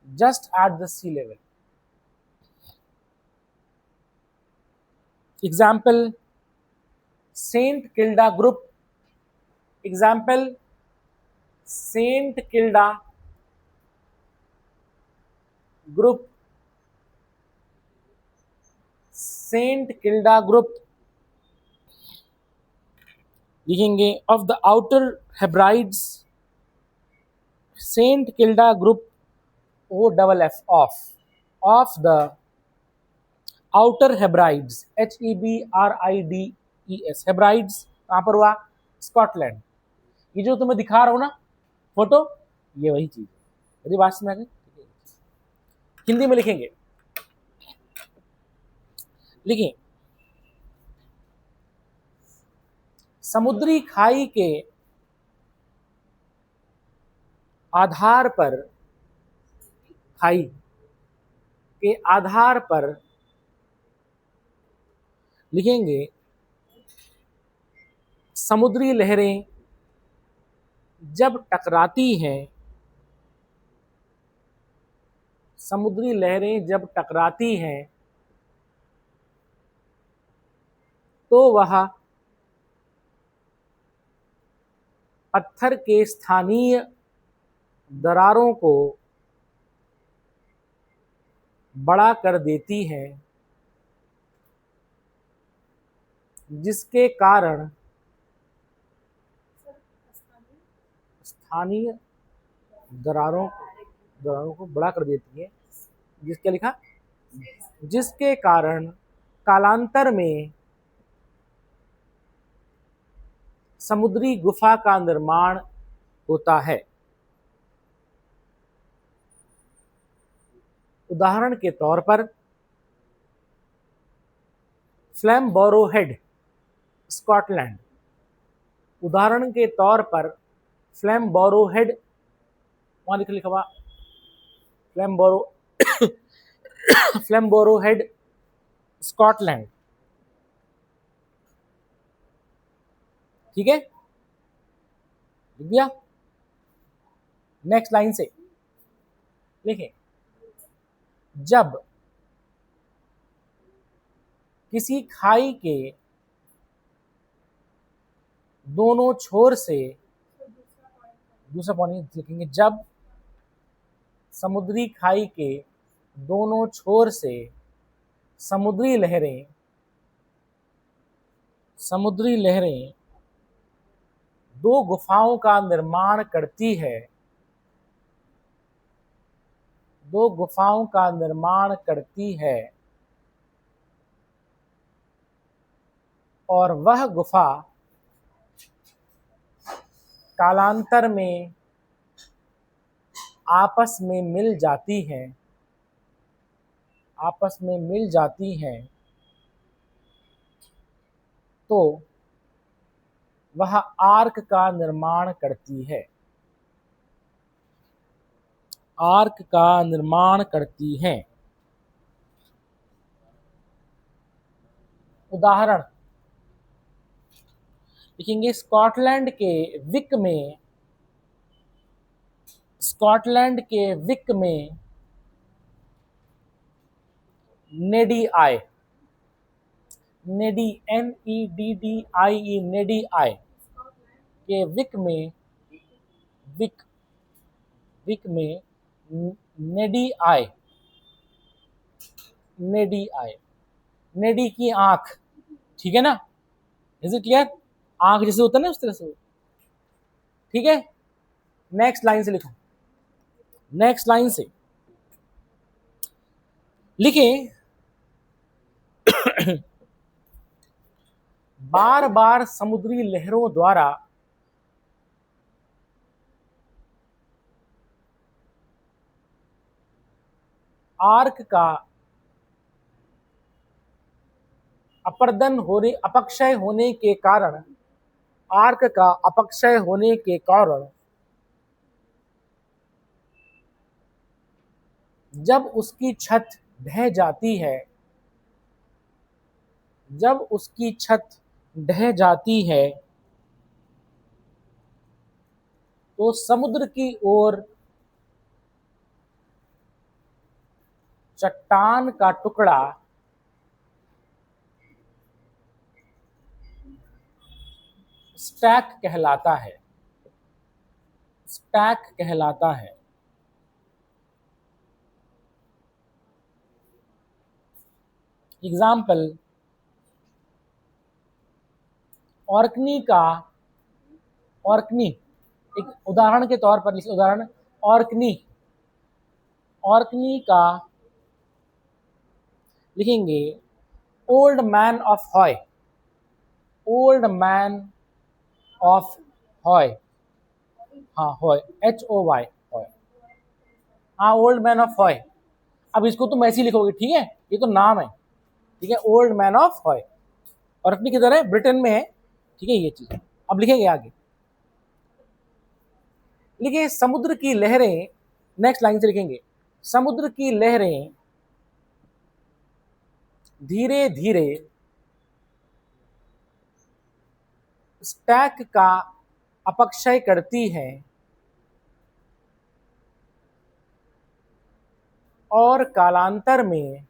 just at the sea level. Example, Saint Kilda group, example, Saint Kilda group, Saint Kilda group लिखेंगे, of the outer Hebrides, Saint Kilda group, O double F, of the outer Hebrides, Hebrides, Hebrides कहाँ पर हुआ, Scotland, ये जो तुम्हें दिखा रहा हूं ना फोटो, ये वही चीज है, यदि बात में आ गई, हिंदी में लिखेंगे, लिखिए, समुद्री खाई के आधार पर, खाई के आधार पर लिखेंगे, समुद्री लहरें जब टकराती हैं, समुद्री लहरें जब टकराती हैं तो वह पत्थर के स्थानीय दरारों को बड़ा कर देती हैं, जिसके कारण स्थानीय दरारों को बड़ा कर देती है, जिसके लिखा, जिसके कारण कालांतर में समुद्री गुफा का निर्माण होता है। उदाहरण के तौर पर फ्लैम्बोरो हेड, स्कॉटलैंड, उदाहरण के तौर पर फ्लैम्बोरो हेड, वहां लिखा हुआ फ्लैम्बोरो फ्लैम्बोरो हेड, स्कॉटलैंड, ठीक है, लिख दिया। नेक्स्ट लाइन से लिखें, जब किसी खाई के दोनों छोर से, दूसरा पॉइंट लिखेंगे, जब समुद्री खाई के दोनों छोर से समुद्री लहरें दो गुफाओं का निर्माण करती है, दो गुफाओं का निर्माण करती है, और वह गुफा कालांतर में आपस में मिल जाती हैं, आपस में मिल जाती हैं, तो वह आर्क का निर्माण करती है, आर्क का निर्माण करती हैं। उदाहरण लिखेंगे, स्कॉटलैंड के विक में नेडी आई, नेडी NEDDIE, नेडी आई के विक में नेडी आई, नेडी की आंख, ठीक है ना, इज इट क्लियर? आंख जैसे होता है ना उस तरह से, ठीक है। नेक्स्ट लाइन से लिखो, नेक्स्ट लाइन से लिखें, बार बार समुद्री लहरों द्वारा आर्क का अपक्षय होने के कारण, आर्क का अपक्षय होने के कारण जब उसकी छत ढह जाती है, जब उसकी छत ढह जाती है तो समुद्र की ओर चट्टान का टुकड़ा स्टैक कहलाता है, स्टैक कहलाता है। एग्जाम्पल, ऑर्कनी का, ऑर्कनी एक उदाहरण के तौर पर लिखिए, उदाहरण ऑर्कनी, ऑर्कनी का लिखेंगे Old Man of Hoy, Old Man of Hoy, हाँ हॉय HOY, हॉय, हाँ ओल्ड मैन ऑफ हॉय। अब इसको तुम ऐसे ही लिखोगे, ठीक है, ये तो नाम है, ठीक है, ओल्ड मैन ऑफ हॉय। और अपनी किधर है? ब्रिटेन में है, ठीक है, ये चीज। अब लिखेंगे आगे, लिखिए समुद्र की लहरें, नेक्स्ट लाइन से लिखेंगे, समुद्र की लहरें धीरे धीरे स्टैक का अपक्षय करती है और कालांतर में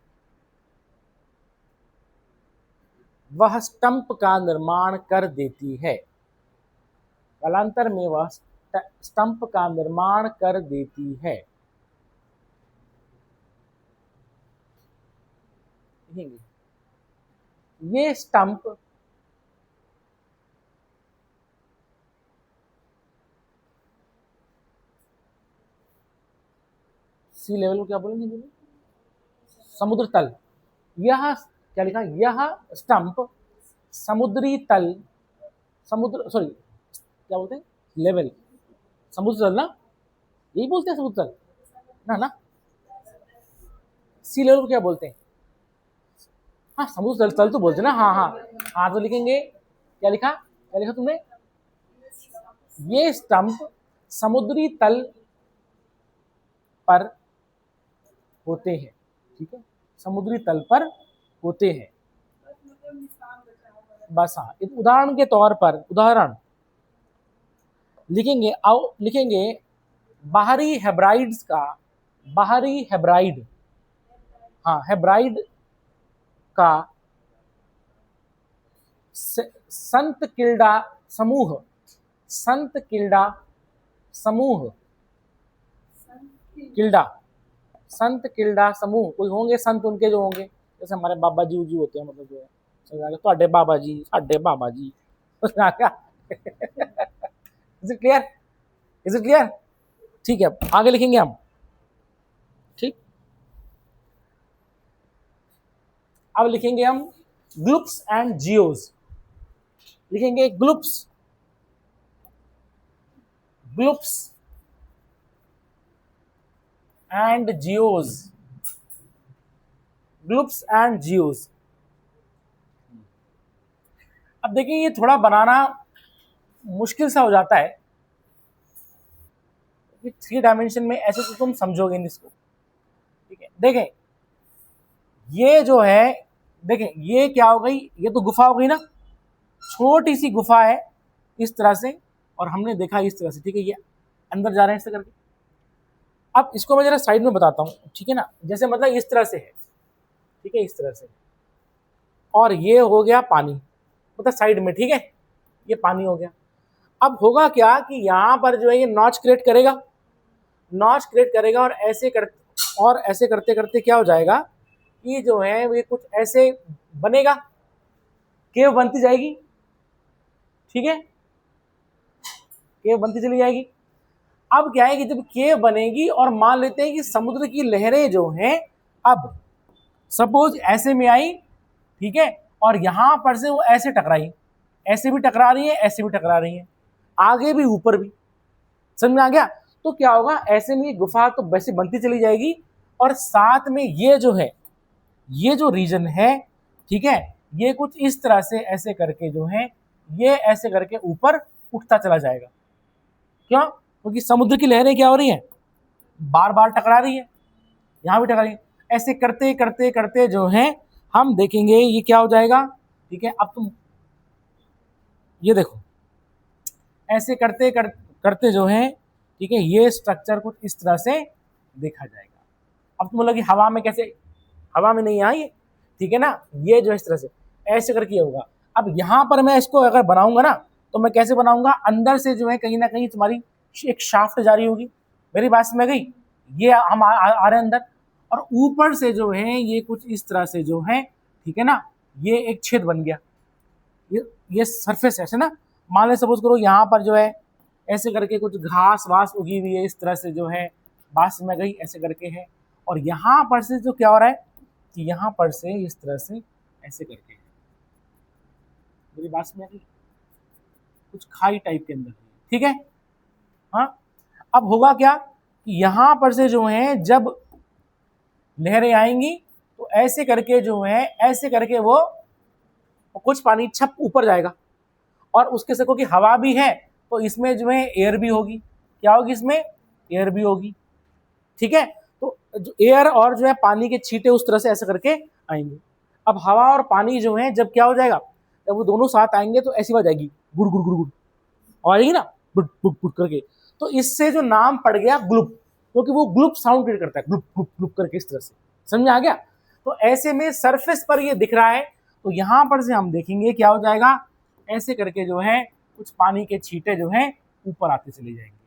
वह स्टंप का निर्माण कर देती है, कालांतर में वह स्टंप का निर्माण कर देती है। ये स्टंप सी लेवल को क्या बोलेंगे? समुद्र तल। यह क्या लिखा? यह स्टंप समुद्री तल, समुद्र सॉरी क्या बोलते हैं, लेवल, समुद्र तल ना, यही बोलते हैं समुद्र तल ना, ना सी लेवल को क्या बोलते हैं? हाँ समुद्र तल, तल तो बोलते हैं ना, हाँ हाँ हाँ। तो लिखेंगे, क्या लिखा, क्या लिखा तुमने? ये स्टंप समुद्री तल पर होते हैं, ठीक है, समुद्री तल पर होते हैं, बस हाँ। उदाहरण के तौर पर, उदाहरण लिखेंगे, लिखेंगे बाहरी हेब्राइड्स का, बाहरी हेब्राइड, हाँ हेब्राइड का संत किल्डा समूह, संत किल्डा समूह, किल्डा, संत किल्डा समूह, कोई होंगे संत उनके जो होंगे, जैसे हमारे बाबा जी उजी होते हैं, मतलब जो है ਤੁਹਾਡੇ बाबा जी, साडे बाबा जी, is it clear? Is it clear? ठीक है, आगे लिखेंगे हम, ठीक। अब लिखेंगे हम ग्लुप्स एंड जियोज, लिखेंगे ग्लुप्स, ग्लुप्स एंड जियोज, ग्लुप्स एंड जियोज। अब देखिए ये थोड़ा बनाना मुश्किल सा हो जाता है, 3 डायमेंशन में ऐसे तो तुम समझोगे नहीं इसको, ठीक है। देखें ये जो है देखें ये क्या हो गई, ये तो गुफा हो गई ना, छोटी सी गुफा है इस तरह से, और हमने देखा इस तरह से, ठीक है, ये अंदर जा रहे हैं इस तरह करके। अब इसको मैं जरा साइड में बताता हूँ, ठीक है ना, जैसे मतलब इस तरह से है, ठीक है, इस तरह से, और ये हो गया पानी, मतलब साइड में, ठीक है, ये पानी हो गया। अब होगा क्या कि यहाँ पर जो है ये नॉच क्रिएट करेगा, नॉच क्रिएट करेगा, और ऐसे करते करते क्या हो जाएगा कि जो है ये कुछ ऐसे बनेगा, केव बनती जाएगी, ठीक है, केव बनती चली जाएगी। अब क्या है कि जब केव बनेगी और मान लेते हैं कि समुद्र की लहरें जो हैं, अब सपोज ऐसे में आई, ठीक है, और यहां पर से वो ऐसे टकराई, ऐसे भी टकरा रही है, ऐसे भी टकरा रही है, आगे भी ऊपर भी, समझ में आ गया। तो क्या होगा, ऐसे में गुफा तो वैसे बनती चली जाएगी, और साथ में ये जो है, ये जो रीजन है, ठीक है, ये कुछ इस तरह से ऐसे करके जो है ये ऐसे करके ऊपर उठता चला जाएगा। क्यों? क्योंकि समुद्र की लहरें क्या हो रही हैं, बार बार टकरा रही है, यहां भी टकरा रही है, ऐसे करते करते करते जो है हम देखेंगे ये क्या हो जाएगा, ठीक है। अब तुम ये देखो, ऐसे करते करते जो है, ठीक है, ये स्ट्रक्चर कुछ इस तरह से देखा जाएगा। अब तुम बोलोगे हवा में कैसे, हवा में नहीं आई, ठीक है ना, ये जो इस तरह से ऐसे करके होगा। अब यहां पर मैं इसको अगर बनाऊंगा ना, तो मैं कैसे बनाऊंगा, अंदर से जो है कहीं ना कहीं तुम्हारी एक शाफ्ट जारी होगी, मेरी बात समझ में गई, ये हम आ रहे हैं अंदर, और ऊपर से जो है ये कुछ इस तरह से जो है, ठीक है ना, ये एक छेद बन गया, ये सरफेस ऐसे ना, मान ले सपोज करो यहाँ पर जो है ऐसे करके कुछ घास वास उगी हुई है इस तरह से जो है, बात में गई, ऐसे करके है, और यहाँ पर से जो क्या हो रहा है कि यहाँ पर से इस तरह से ऐसे करके है, मेरी बात में गई, कुछ खाई टाइप के अंदर, ठीक है। हाँ, अब होगा क्या कि यहाँ पर से जो है जब लहरें आएंगी तो ऐसे करके जो है, ऐसे करके वो कुछ पानी छप ऊपर जाएगा, और उसके से क्योंकि हवा भी है तो इसमें जो है एयर भी होगी, क्या होगी इसमें, एयर भी होगी, ठीक है। तो जो एयर और जो है पानी के छींटे उस तरह से ऐसे करके आएंगे। अब हवा और पानी जो है जब क्या हो जाएगा, जब वो दोनों साथ आएंगे तो ऐसी आवाज आएगी, गुड़ गुड़ गुड़ गुड़ आवाज आएगी ना, बुट बुट बुट करके, तो इससे जो नाम पड़ गया ग्लुप, क्योंकि वो ग्लुप साउंड क्रिएट करता है, ग्लुप ग्लुप ग्लुप करके इस तरह से, समझ आ गया। तो ऐसे में सरफेस पर ये दिख रहा है, तो यहां पर से हम देखेंगे क्या हो जाएगा, ऐसे करके जो है कुछ पानी के छींटे जो है ऊपर आते चले जाएंगे,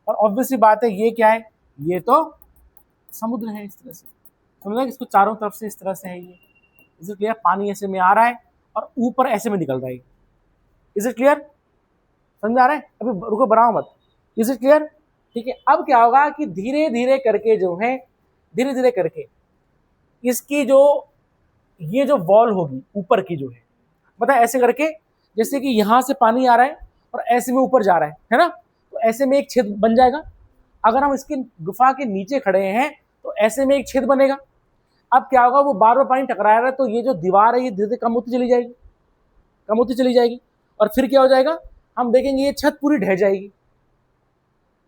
और ऑब्वियसली बात है ये क्या है, ये तो समुद्र है इस तरह से, समझ, इसको चारों तरफ से इस तरह से है ये, इज इट क्लियर, पानी ऐसे में आ रहा है और ऊपर ऐसे में निकल रहा है, इज इट क्लियर, समझ आ रहा है, अभी रुको बनाओ मत, इज इट क्लियर, ठीक है। अब क्या होगा कि धीरे धीरे करके जो है, धीरे धीरे करके इसकी जो ये जो वॉल होगी ऊपर की जो है, मतलब ऐसे करके, जैसे कि यहां से पानी आ रहा है और ऐसे में ऊपर जा रहा है ना, तो ऐसे में एक छेद बन जाएगा। अगर हम इसकी गुफा के नीचे खड़े हैं तो ऐसे में एक छेद बनेगा। अब क्या होगा, वो बार बार पानी टकरा रहा है, तो ये जो दीवार है ये धीरे धीरे कम होती चली जाएगी, कम होती चली जाएगी, और फिर क्या हो जाएगा, हम देखेंगे ये छत पूरी ढह जाएगी,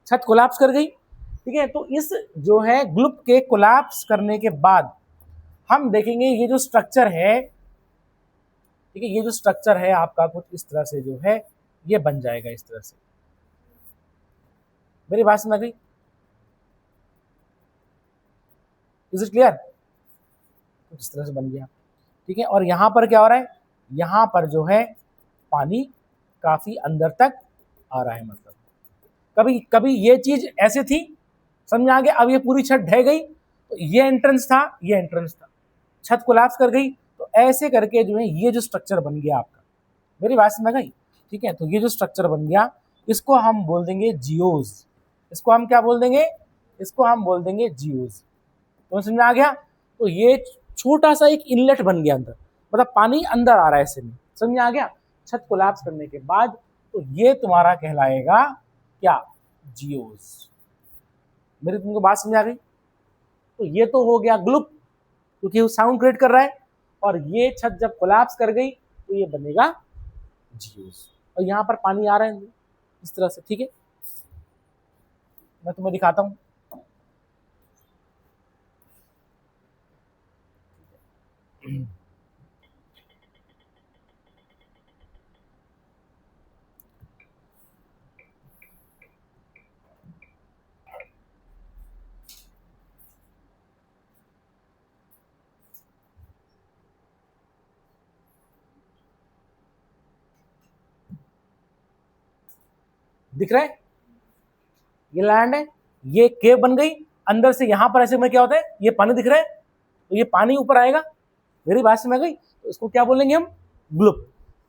छत कोलैप्स कर गई, ठीक है। तो इस जो है ग्लुप के कोलैप्स करने के बाद हम देखेंगे ये जो स्ट्रक्चर है, ठीक है, ये जो स्ट्रक्चर है आपका कुछ इस तरह से जो है ये बन जाएगा इस तरह से, मेरी बात समझ गई, इज इट क्लियर, कुछ इस तरह से बन गया, ठीक है। और यहाँ पर क्या हो रहा है, यहाँ पर जो है पानी काफी अंदर तक आ रहा है, मतलब कभी कभी ये चीज ऐसे थी, समझ आ गया। अब ये पूरी छत ढह गई तो ये एंट्रेंस था, ये एंट्रेंस था, छत कोलैप्स कर गई, तो ऐसे करके जो है ये जो स्ट्रक्चर बन गया आपका, मेरी बात समझ गई, ठीक है। तो ये जो स्ट्रक्चर बन गया इसको हम बोल देंगे जियोज, इसको हम क्या बोल देंगे, इसको हम बोल देंगे जियोज, तो समझ में आ गया। तो ये छोटा सा एक इनलेट बन गया अंदर, मतलब पानी अंदर आ रहा है ऐसे में, समझ में आ गया। छत कोलैप्स करने के बाद तो ये तुम्हारा कहलाएगा क्या, जियोज, मेरी तुमको बात समझ आ गई। तो ये तो हो गया ग्लुप, क्योंकि वो साउंड क्रिएट कर रहा है, और ये छत जब कोलैप्स कर गई तो ये बनेगा जियोज, और यहाँ पर पानी आ रहा है इस तरह से, ठीक है। मैं तुम्हें दिखाता हूँ, दिख रहा है, ये लैंड है, ये केव बन गई, अंदर से यहां पर ऐसे में क्या होता है, ये पानी दिख रहा है, तो ये पानी ऊपर आएगा, मेरी बात समझ गई, तो इसको क्या बोलेंगे हम, ग्लुप,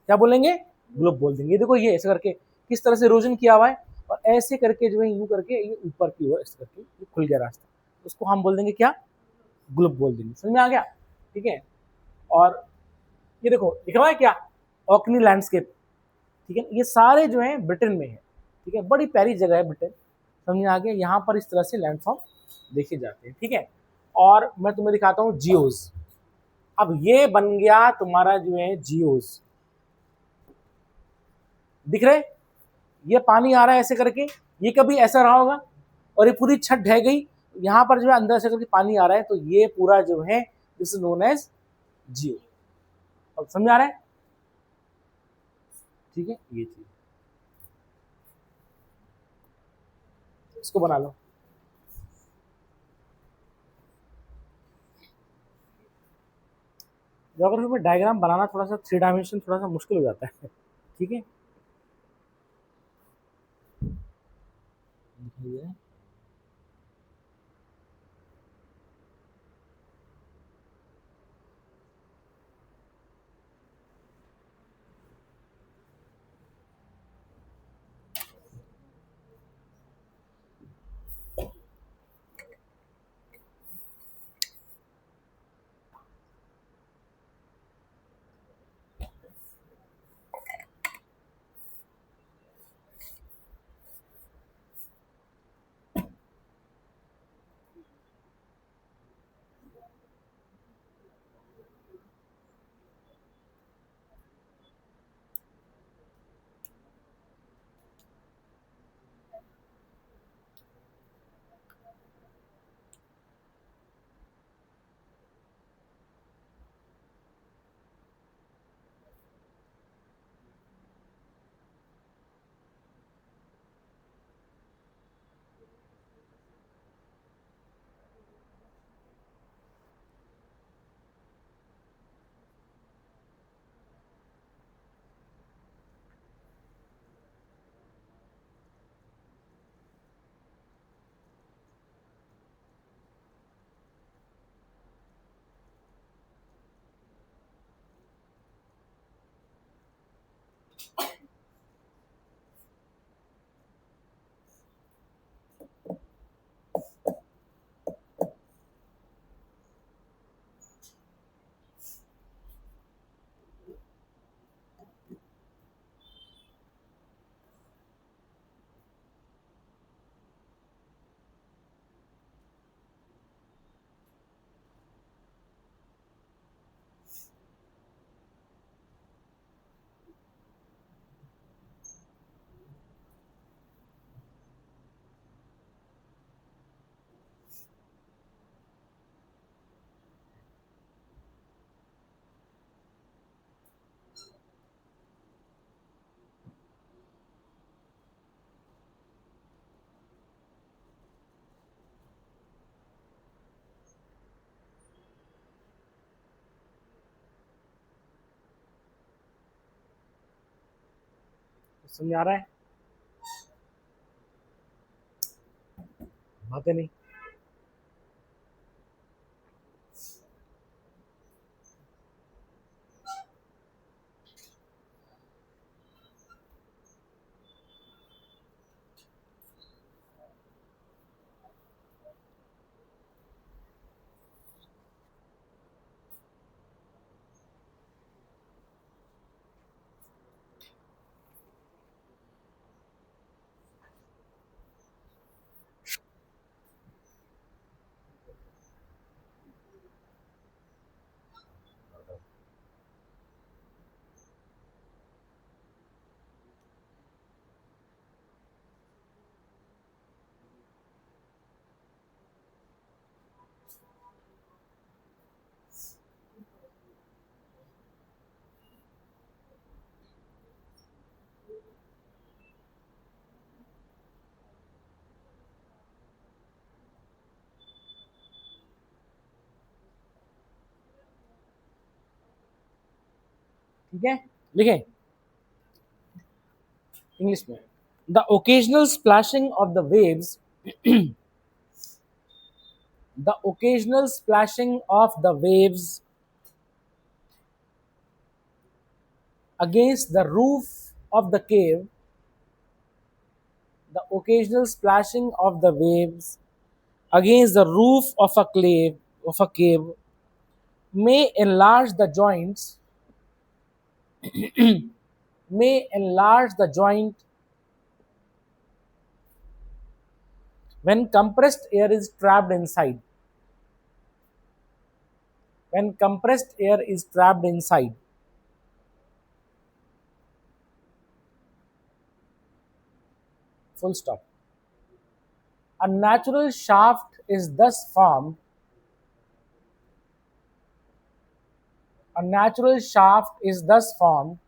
क्या बोलेंगे, ग्लुप बोल देंगे। देखो ये ऐसे करके किस तरह से इरोजन किया हुआ है, और ऐसे करके जो है यूं करके ये ऊपर की ओर ऐसे करके ये खुल गया रास्ता, उसको हम बोल देंगे क्या, ग्लुप बोल देंगे। समझ में आ गया, ठीक है। और ये देखो दिख रहा है क्या, ऑकनी लैंडस्केप, ठीक है, ये सारे जो है ब्रिटेन में है, ठीक है, बड़ी प्यारी जगह है ब्रिटेन, समझ में आ गया। यहाँ पर इस तरह से लैंडफॉर्म देखे जाते हैं, ठीक है। और मैं तुम्हें दिखाता हूँ जियोज। अब ये बन गया तुम्हारा जो है जियोज, दिख रहे, ये पानी आ रहा है ऐसे करके, ये कभी ऐसा रहा होगा, और ये पूरी छत ढह गई, यहाँ पर जो है अंदर से करके पानी आ रहा है, तो ये पूरा जो है दिस इज नोन एज जियो। अब समझ आ रहा है, ठीक है, ये चीज इसको बना लो। ज्योग्राफी में डायग्राम बनाना थोड़ा सा, थ्री डायमेंशन थोड़ा सा मुश्किल हो जाता है, ठीक है। समझ आ रहा है, बातें नहीं। ठीक है, लिखें इंग्लिश में, The occasional splashing of the waves, the occasional splashing of the waves against the roof of the cave, the occasional splashing of the waves against the roof of a cave may enlarge the joints, may enlarge the joint when compressed air is trapped inside. When compressed air is trapped inside. Full stop. A natural shaft is thus formed. A natural shaft is thus formed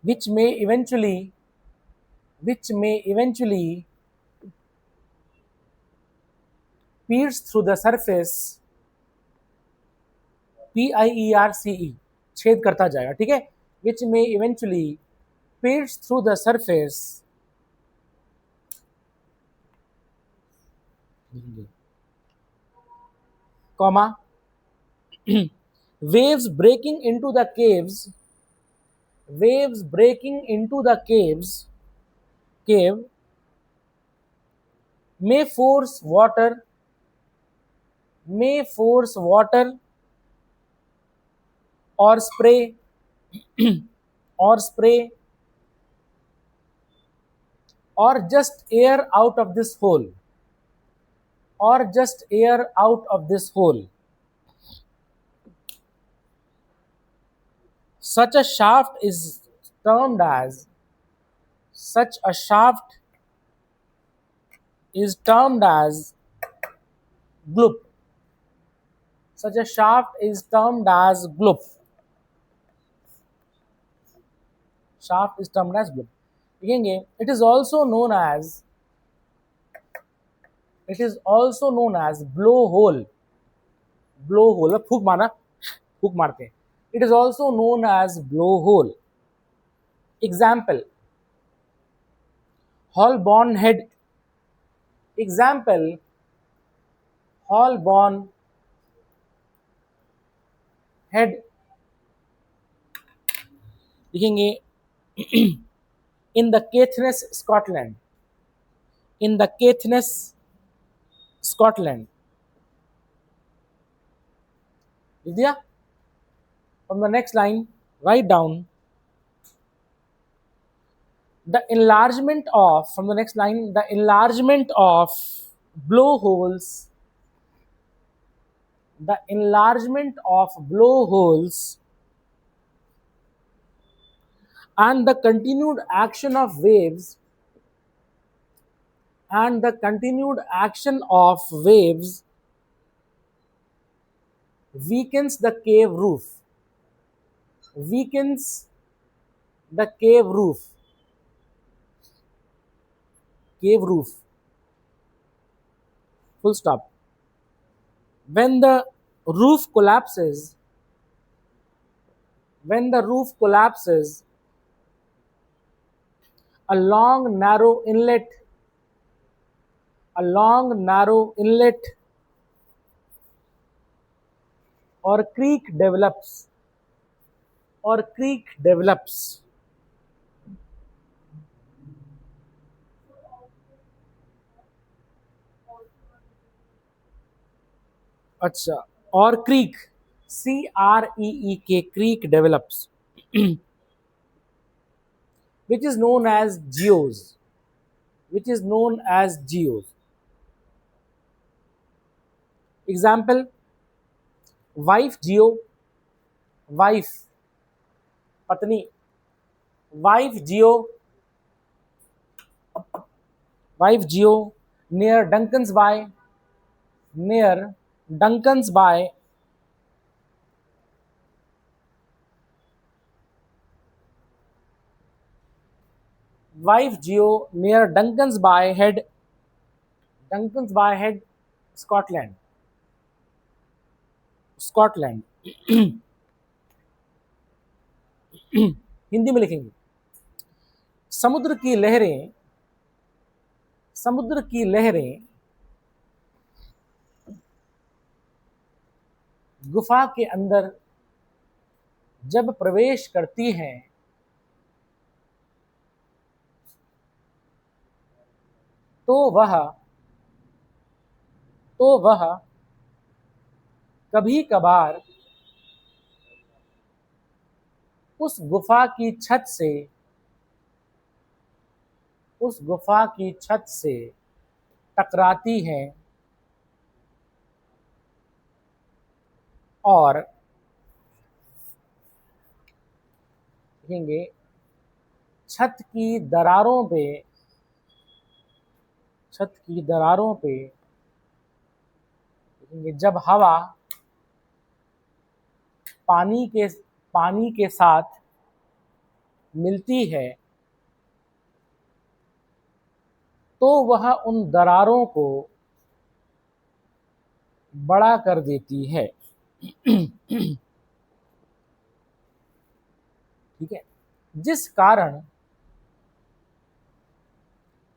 which may eventually pierce through the surface, PIERCE, छेद करता जाएगा, ठीक है, which may eventually pierce through the surface, comma, waves breaking into the caves, waves breaking into the cave may force water, may force water or spray or spray or just air out of this hole, or just air out of this hole. Such a shaft is termed as, such a shaft is termed as gloop. Such a shaft is termed as gloop. Shaft is termed as gloop. देखेंगे, it is also known as, it is also known as blowhole. Blowhole, फूक मारना, फूक मारते हैं. It is also known as blowhole. Example, Holborn head. Example, Holborn head. देखेंगे, in the Caithness, Scotland. In the Caithness, Scotland. लिख दिया? From the next line, write down the enlargement of, from the next line, the enlargement of blowholes, the enlargement of blowholes and the continued action of waves, and the continued action of waves weakens the cave roof, weakens the cave roof, cave roof, full stop. When the roof collapses, when the roof collapses, a long narrow inlet, a long narrow inlet or creek develops, or creek develops. अच्छा, or creek, CREEK, creek develops, which is known as geos, which is known as geos. Example, wife geo, wife, पत्नी, wife geo, wife geo near Duncan's Bay, near Duncan's Bay, wife geo near Duncan's Bay Head, Duncan's Bay Head, Scotland, Scotland. Hindi में लिखेंगे, समुद्र की लहरें, समुद्र की लहरें गुफा के अंदर जब प्रवेश करती हैं तो वह कभी कभार उस गुफा की छत से, उस गुफा की छत से टकराती हैं और देखेंगे छत की दरारों पे, छत की दरारों पे देखेंगे जब हवा पानी के साथ मिलती है तो वह उन दरारों को बड़ा कर देती है। ठीक है, जिस कारण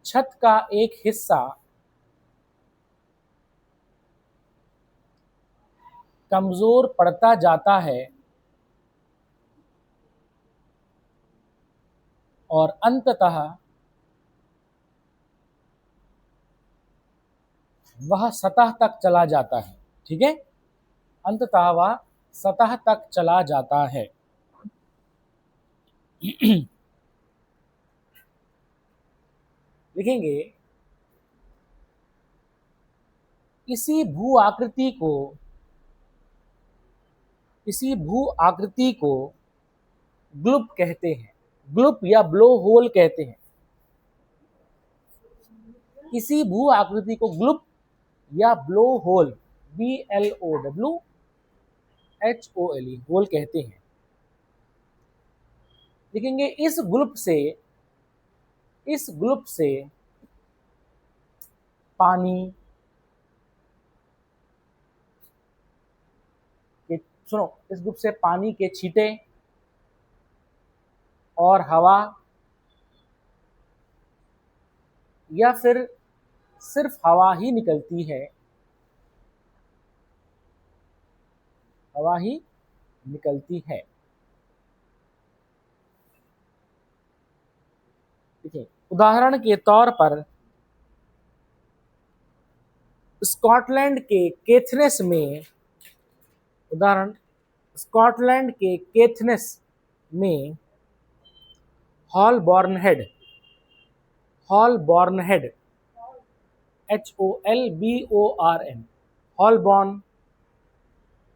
छत का एक हिस्सा कमजोर पड़ता जाता है और अंततः वह सतह तक चला जाता है। ठीक है, अंततः वह सतह तक चला जाता है। लिखेंगे इसी भू आकृति को ग्लूप कहते हैं, ग्लूप या ब्लो होल कहते हैं। इसी भू आकृति को ग्लूप या ब्लो होल, BLOWHOLE होल कहते हैं। देखेंगे इस ग्लूप से पानी के, सुनो, इस ग्लूप से पानी के छींटे और हवा या फिर सिर्फ हवा ही निकलती है, हवा ही निकलती है। देखिए उदाहरण के तौर पर स्कॉटलैंड के केथनेस में, उदाहरण स्कॉटलैंड के केथनेस में हॉलबॉर्न हेड, HOLBORN,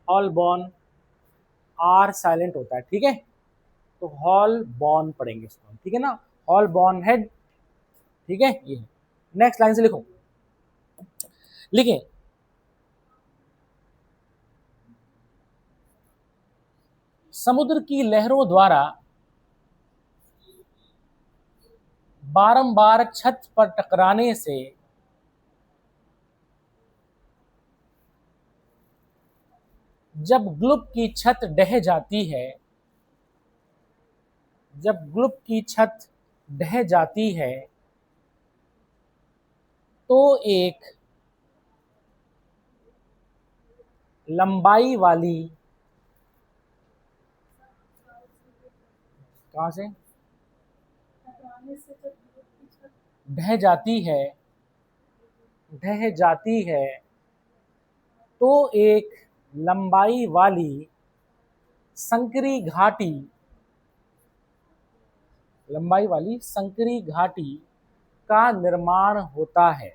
हॉलबॉर्न आर साइलेंट होता है। ठीक है, तो हॉलबॉर्न पढ़ेंगे इसको, ठीक है ना, हॉलबॉर्न हेड। ठीक है, ये नेक्स्ट लाइन से लिखो, लिखें समुद्र की लहरों द्वारा बारंबार छत पर टकराने से जब ग्लूप की छत ढह जाती है, जब ग्लूप की छत ढह जाती है तो एक लंबाई वाली, कहां से ढह जाती है, ढह जाती है तो एक लंबाई वाली संकरी घाटी, लंबाई वाली संकरी घाटी का निर्माण होता है,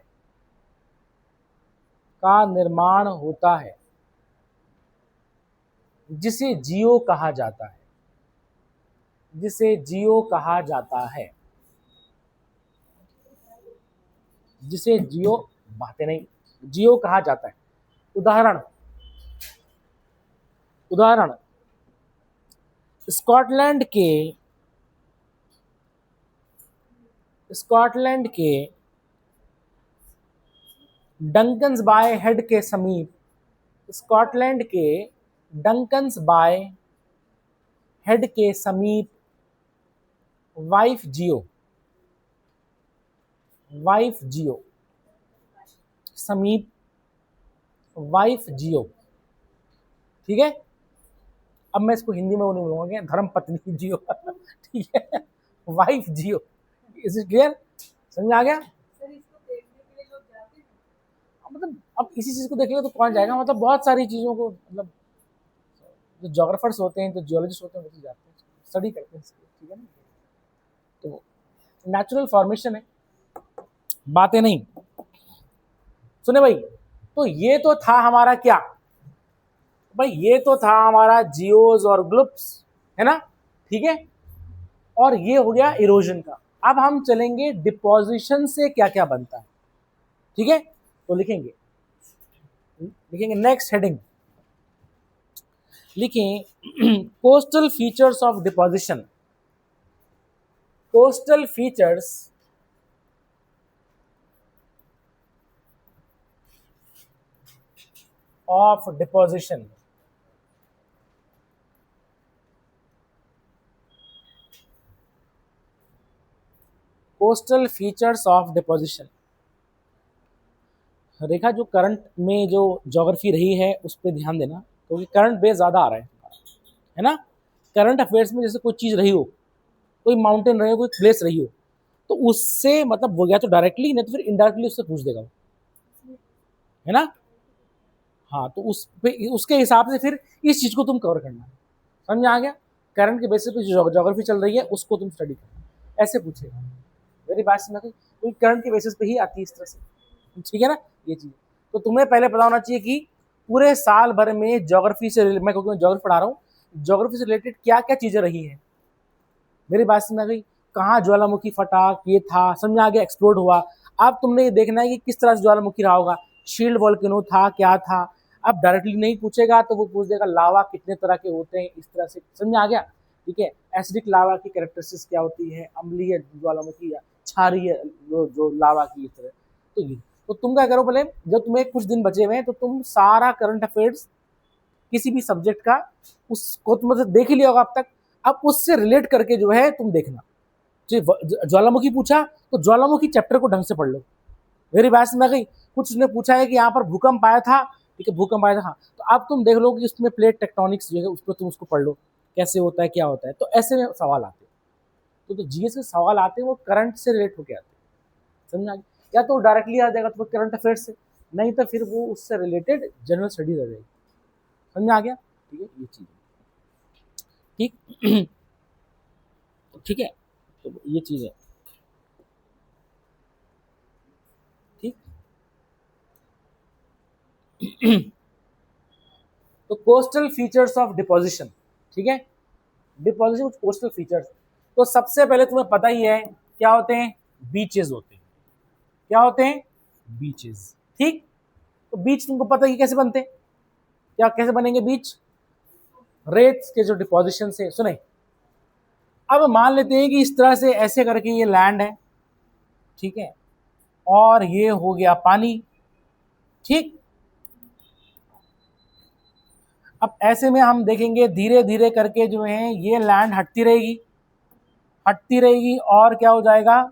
का निर्माण होता है, जिसे जियो कहा जाता है, जिसे जियो कहा जाता है, जिसे जियो, बातें नहीं, जियो कहा जाता है। उदाहरण, उदाहरण स्कॉटलैंड के डंकन्स बाय हेड के समीप, स्कॉटलैंड के डंकन्स बाय हेड के समीप वाइफ जियो, वाइफ जियो, समीप वाइफ जियो, ठीक है। अब मैं इसको हिंदी में वो नहीं बोलूंगा, धर्म पत्नी जियो ठीक है, wife Jio. Is it clear? समझ में आ गया? मतलब अब इसी चीज को देख ले तो कौन जाएगा, मतलब बहुत सारी चीजों को, मतलब जो जोग्राफर्स होते हैं, जो जियोलॉजिस्ट होते हैं, वो जाते हैं, स्टडी करते हैं, ठीक है ना। तो नेचुरल फॉर्मेशन है, बातें नहीं। सुने भाई, तो ये तो था हमारा क्या भाई, ये तो था हमारा जियोज और ग्लुप्स, है ना, ठीक है। और ये हो गया इरोजन का। अब हम चलेंगे डिपोजिशन से क्या क्या बनता है, ठीक है। तो लिखेंगे नेक्स्ट हेडिंग, लिखें coastal features of deposition, coastal features of deposition. Coastal features of deposition. रेखा, जो करंट में जो ज्योग्राफी रही है उस पर ध्यान देना, क्योंकि करंट बेस ज़्यादा आ रहा है ना। करंट अफेयर्स में जैसे कोई चीज़ रही हो, कोई माउंटेन रही हो, कोई प्लेस रही हो, तो उससे मतलब वो गया तो डायरेक्टली, नहीं तो फिर इनडायरेक्टली उससे पूछ देगा, है ना। हाँ, तो उस पे उसके हिसाब से फिर इस चीज़ को तुम कवर करना है, समझ आ गया। करंट के बेसिस पे जो ज्योग्राफी चल रही है उसको तुम स्टडी करना, ऐसे पूछेगा। मेरी बात समझ में, कोई करंट के बेसिस पे ही आती है इस तरह से, ठीक है ना ये चीज़। तो तुम्हें पहले पता होना चाहिए कि पूरे साल भर में ज्योग्राफी से, मैं क्योंकि मैं ज्योग्राफी पढ़ा रहा हूँ, ज्योग्राफी से रिलेटेड क्या क्या चीज़ें रही हैं। मेरी बात समझ आ गई, कहाँ ज्वालामुखी फटा, ये था, समझ आ गया, एक्सप्लोड हुआ। अब तुमने ये देखना है कि किस तरह से ज्वालामुखी रहा होगा, शील्ड वॉल्केनो था, क्या था। अब डायरेक्टली नहीं पूछेगा तो वो पूछ देगा लावा कितने तरह के होते हैं, इस तरह से, समझ आ गया, ठीक है। एसिडिक लावा की कैरेक्टरिस्टिक्स क्या होती है, अम्लीय ज्वालामुखी या क्षारीय जो लावा की, इस तरह। तो ये तो तुम क्या करो, पहले जब तुम्हें कुछ दिन बचे हुए हैं तो तुम सारा करंट अफेयर्स किसी भी सब्जेक्ट का, उसको तुम देख ही लिया होगा अब तक। अब उससे रिलेट करके जो है तुम देखना, ज्वालामुखी पूछा तो ज्वालामुखी चैप्टर को ढंग से पढ़ लो। मेरी बात समझ गई। कुछ उसने पूछा है कि यहाँ पर भूकंप आया था, ठीक है, भूकंप आया था, हाँ, तो अब तुम देख लो कि उसमें प्लेट टेक्टोनिक्स जो है उस पर तुम उसको पढ़ लो, कैसे होता है, क्या होता है। तो ऐसे में सवाल आते हैं, तो जीएस के सवाल आते हैं वो करंट से रिलेट होकर आते हैं, समझ आ गया। या तो डायरेक्टली आ जाएगा तो करंट अफेयर से, नहीं तो फिर वो उससे रिलेटेड जनरल स्टडीज आ जाएगी, समझ आ गया, ठीक है, ये चीज, ठीक ठीक है, तो ये चीज है, ठीक। तो कोस्टल फीचर्स ऑफ डिपोजिशन, ठीक है, डिपोजिशन कुछ कोस्टल फीचर्स। तो सबसे पहले तुम्हें पता ही है क्या होते हैं, बीचेस होते हैं, क्या होते हैं, बीचेस, ठीक। तो बीच तुमको पता है कि कैसे बनते हैं, क्या कैसे बनेंगे बीच, रेत के जो डिपोजिशन से। सुने, अब मान लेते हैं कि इस तरह से ऐसे करके ये लैंड है, ठीक है, और ये हो गया पानी, ठीक। अब ऐसे में हम देखेंगे धीरे धीरे करके जो है ये लैंड हटती रहेगी, हटती रहेगी, और क्या हो जाएगा,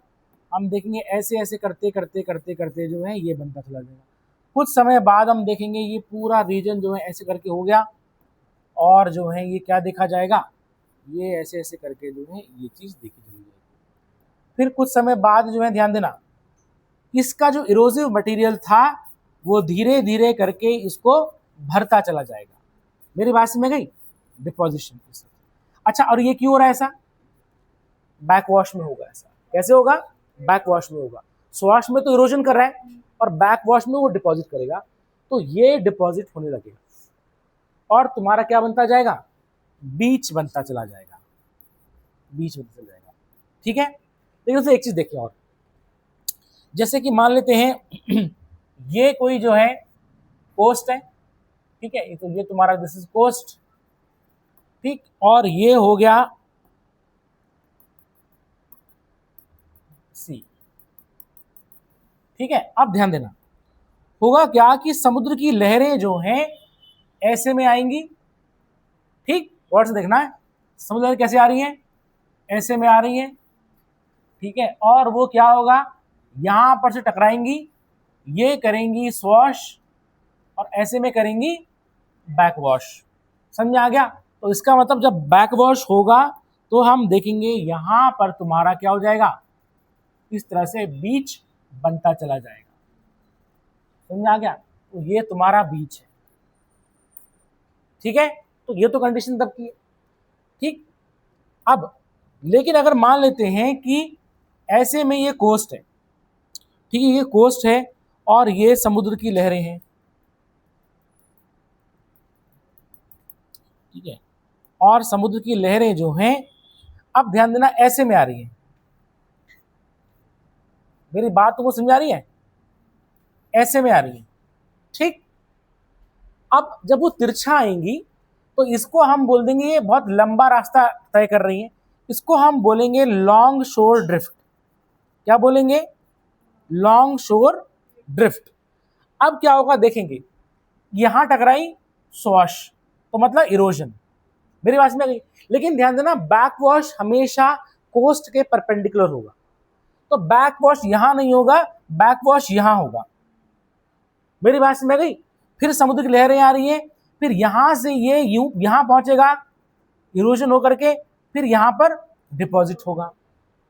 हम देखेंगे ऐसे ऐसे करते करते करते करते जो है ये बनता चला जाएगा। कुछ समय बाद हम देखेंगे ये पूरा रीजन जो है ऐसे करके हो गया, और जो है ये क्या देखा जाएगा, ये ऐसे ऐसे करके जो है ये चीज देखी चली जाएगी। फिर कुछ समय बाद जो है ध्यान देना, इसका जो इरोसिव मटेरियल था वो धीरे धीरे करके इसको भरता चला जाएगा। मेरी बात समझ गई, डिपोजिशन के साथ। अच्छा, और ये क्यों हो रहा है ऐसा, बैकवॉश में होगा ऐसा। कैसे होगा, बैकवॉश में होगा। स्वॉश में तो इरोजन कर रहा है, और बैकवॉश में वो डिपॉजिट करेगा, तो ये डिपॉजिट होने लगेगा, और तुम्हारा क्या बनता जाएगा, बीच बनता चला जाएगा, बीच बनता चला जाएगा, ठीक है। लेकिन उसे एक चीज देखिए, और जैसे कि मान लेते हैं ये कोई जो है कोस्ट है, ठीक है, तो ये तुम्हारा दिस इज कोस्ट, ठीक, और ये हो गया सी, ठीक है। अब ध्यान देना, होगा क्या कि समुद्र की लहरें जो हैं ऐसे में आएंगी, ठीक, और से देखना है, समुद्र लहर कैसे आ रही है, ऐसे में आ रही है, ठीक है, और वो क्या होगा, यहां पर से टकराएंगी, ये करेंगी स्वॉश और ऐसे में करेंगी बैक वॉश। समझ में आ गया? तो इसका मतलब जब बैक वॉश होगा तो हम देखेंगे यहां पर तुम्हारा क्या हो जाएगा, इस तरह से बीच बनता चला जाएगा। समझ में आ गया? तो ये तुम्हारा बीच है, ठीक है। तो ये तो कंडीशन तब की है, ठीक। अब लेकिन अगर मान लेते हैं कि ऐसे में ये कोस्ट है, ठीक है, ये कोस्ट है और ये समुद्र की लहरें हैं, ठीक है, और समुद्र की लहरें जो हैं, अब ध्यान देना ऐसे में आ रही है। मेरी बात तुमको समझ आ रही है? ऐसे में आ रही है, ठीक। अब जब वो तिरछा आएंगी तो इसको हम बोल देंगे ये बहुत लंबा रास्ता तय कर रही है, इसको हम बोलेंगे लॉन्ग शोर ड्रिफ्ट। क्या बोलेंगे? लॉन्ग शोर ड्रिफ्ट। अब क्या होगा देखेंगे, यहां टकराई स्वॉश, तो मतलब इरोजन। मेरी बात में गई। लेकिन ध्यान देना बैक वॉश हमेशा कोस्ट के परपेंडिकुलर होगा, तो बैक वॉश यहां नहीं होगा, बैक वॉश यहां होगा। मेरी बात में गई। फिर समुद्र की लहरें आ रही है, फिर यहां से ये यूं यहां पहुंचेगा इरोजन होकर के, फिर यहां पर डिपॉजिट होगा।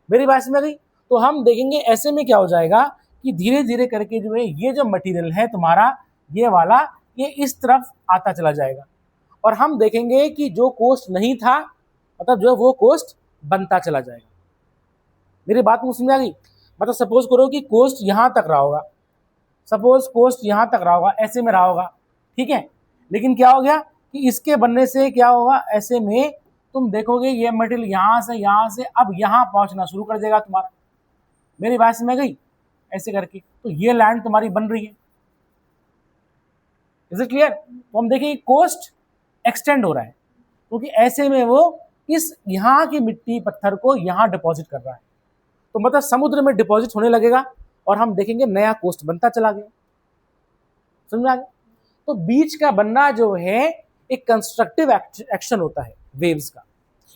मेरी बात में गई। तो हम देखेंगे ऐसे में क्या हो जाएगा कि धीरे धीरे करके जो है ये जो मटेरियल है तुम्हारा ये वाला, ये इस तरफ आता चला जाएगा और हम देखेंगे कि जो कोस्ट नहीं था मतलब जो है वो कोस्ट बनता चला जाएगा। मेरी बात में समझ आ गई? मतलब सपोज करो कि कोस्ट यहां तक रहा होगा, सपोज कोस्ट यहां तक रहा होगा, ऐसे में रहा होगा, ठीक है। लेकिन क्या हो गया कि इसके बनने से क्या होगा, ऐसे में तुम देखोगे ये मटेरियल यहां से अब यहां पहुंचना शुरू कर देगा तुम्हारा। मेरी बात में गई? ऐसे करके तो ये लैंड तुम्हारी बन रही है। Is it clear? तो हम देखेंगे कोस्ट एक्सटेंड हो रहा है क्योंकि ऐसे में वो इस यहाँ की मिट्टी पत्थर को यहाँ डिपॉजिट कर रहा है, तो मतलब समुद्र में डिपॉजिट होने लगेगा और हम देखेंगे नया कोस्ट बनता चला गया। समझ में आ गया? तो बीच का बनना जो है एक कंस्ट्रक्टिव एक्शन होता है वेव्स का।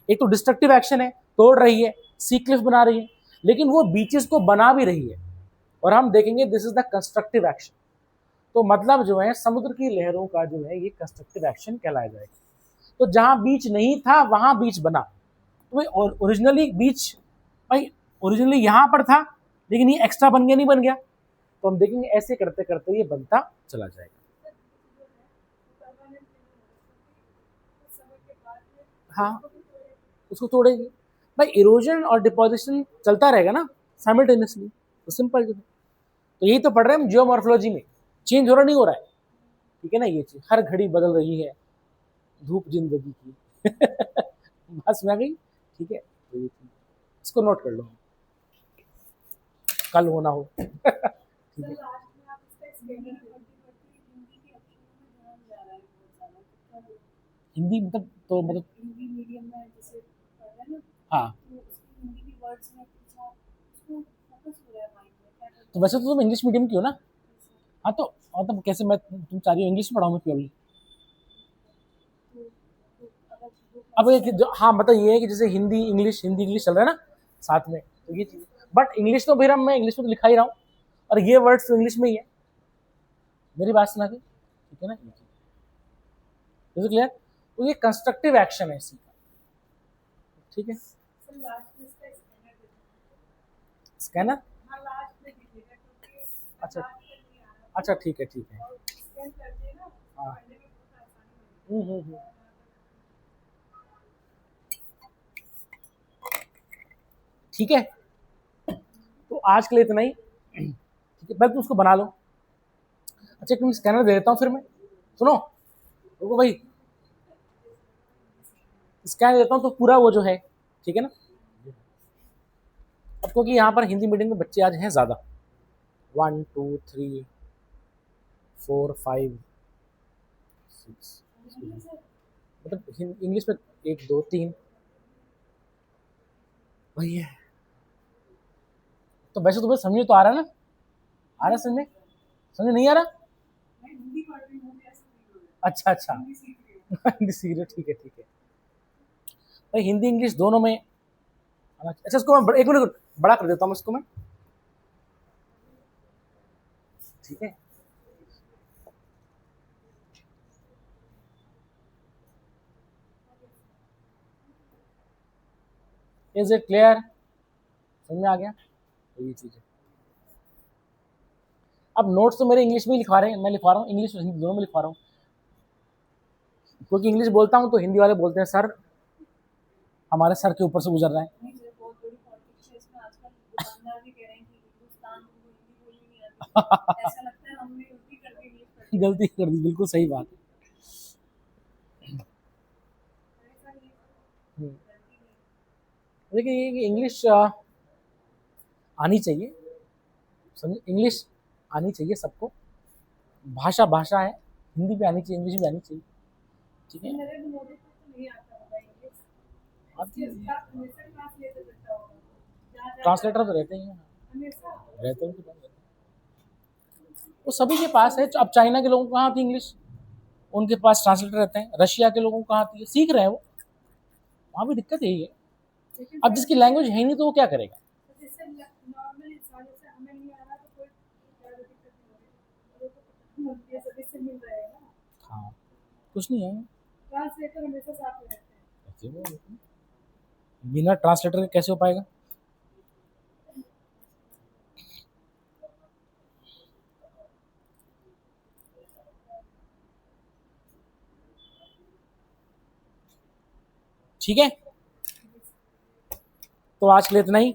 एक तो डिस्ट्रक्टिव एक्शन है, तोड़ रही है, सी क्लिफ बना रही है, लेकिन वो बीचेस को बना भी रही है और हम देखेंगे this is the constructive action. तो मतलब जो है समुद्र की लहरों का जो है ये कंस्ट्रक्टिव एक्शन कहलाया जाएगा। तो जहां बीच नहीं था वहां बीच बना, तो ओरिजिनली बीच भाई ओरिजिनली यहां पर था लेकिन ये एक्स्ट्रा बन गया, नहीं बन गया। तो हम देखेंगे ऐसे करते करते ये बनता चला जाएगा। हाँ, उसको तोड़ेगी भाई, इरोजन और डिपोजिशन चलता रहेगा ना साइमल्टेनियसली, तो सिंपल जो है। तो यही तो पढ़ रहे हैं हम जियोमॉर्फोलॉजी में, चेंज हो रहा नहीं हो रहा है, ठीक है ना। ये चीज हर घड़ी बदल रही है धूप जिंदगी की बस में आ गई, ठीक है। तो ये चीज इसको नोट कर लो, कल होना हो ठीक है। हिंदी मतलब तो मतलब हिंदी मीडियम में जैसे पढ़ रहे हैं ना, हाँ, तो उसकी हिंदी की वर्ड्स में कुछ उसको फोकस हो रहा है माइंड में क्या तो वैसे तो तुम इंग्लिश मीडियम की हो ना। हाँ तो मतलब कैसे मैं तुम चाह रही हो इंग्लिश में पढ़ाऊँ प्योरली? अब हाँ मतलब ये है कि जैसे हिंदी इंग्लिश चल रहा है ना साथ में, तो ये चीज। बट इंग्लिश तो फिर मैं इंग्लिश में तो लिखा ही रहा हूँ और ये वर्ड्स तो इंग्लिश में ही है। मेरी बात सुना के, ठीक है ना। Is clear? तो ये कंस्ट्रक्टिव एक्शन है इसी का, ठीक है। स्कैनर, अच्छा अच्छा, ठीक है ठीक है। हाँ, हम्म। ठीक है, तो आज के लिए इतना ही, ठीक है। पहले तुम उसको बना लो। अच्छा तुम स्कैनर दे देता हूँ फिर मैं, सुनो रुको भाई, स्कैन देता हूँ तो पूरा वो जो है, ठीक है ना। अब क्योंकि यहाँ पर हिंदी मीडियम के बच्चे आज हैं ज़्यादा, 1 2 3 4 5 6, मतलब इंग्लिश में 1 2 3 वही है। तो वैसे तुम्हें समझ तो आ रहा है ना, आ रहा समझ में, समझ नहीं आ रहा? हिंदी पढ़ रही हूँ, अच्छा अच्छा हिंदी सीख रहे हो, ठीक है ठीक है। भाई हिंदी इंग्लिश दोनों में अच्छा इसको मैं एक मिनट बड़ा कर देता हूँ इसको मैं, ठीक है। इज इट क्लियर, समझ में आ गया, तो ये चीज है। अब नोट्स तो मेरे इंग्लिश में ही लिखवा रहे हैं, मैं लिखवा रहा हूँ इंग्लिश और हिंदी दोनों में लिखवा रहा हूँ, क्योंकि इंग्लिश बोलता हूँ तो हिंदी वाले बोलते हैं सर हमारे सर के ऊपर से गुजर रहा है। नहीं, जो बहुत बड़ी पॉलिटिक्स है इसमें आजकल, दुकानदार भी कह रहे हैं कि हिंदुस्तान को हिंदी बोलनी नहीं आती। ऐसा लगता है हमने गलती कर दी इंग्लिश पढ़ के। गलती कर दी, बिल्कुल सही बात है। ऐसा नहीं है, हम्म, गलती नहीं। लेकिन ये कि इंग्लिश आनी चाहिए, समझ, इंग्लिश आनी चाहिए सबको, भाषा भाषा है, हिंदी भी आनी चाहिए, इंग्लिश भी आनी चाहिए, ठीक है। नरेंद्र मोदी को तो नहीं आता होगा इंग्लिश, आती इसके है, साथ हमेशा ट्रांसलेटर करता होगा, जहाँ जहाँ ट्रांसलेटर तो रहते ही हैं, हमेशा। रहते हैं उनके पास, वो सभी के पास है। अब चाइना के लोगों को कहाँ आती है इंग्लिश, उनके पास ट्रांसलेटर रहते हैं। रशिया के लोगों को कहाँ आती है, सीख रहे हैं वो, वहाँ भी दिक्कत यही है। लेकिन अब जिसकी लैंग्वेज है नहीं तो वो क्या करेगा। जैसे नॉर्मल इंसान, जैसे हमें नहीं आ रहा तो कोई ज़्यादा दिक्कत नहीं होगी, वो तो मिलती है, सभी से मिल रहा है ना। हाँ, कुछ नहीं है, ट्रांसलेटर हमेशा साथ में रहते हैं। ऐसे वो बिना ट्रांसलेटर के कैसे हो पाएगा। ठीक है, तो आज के लिए इतना ही।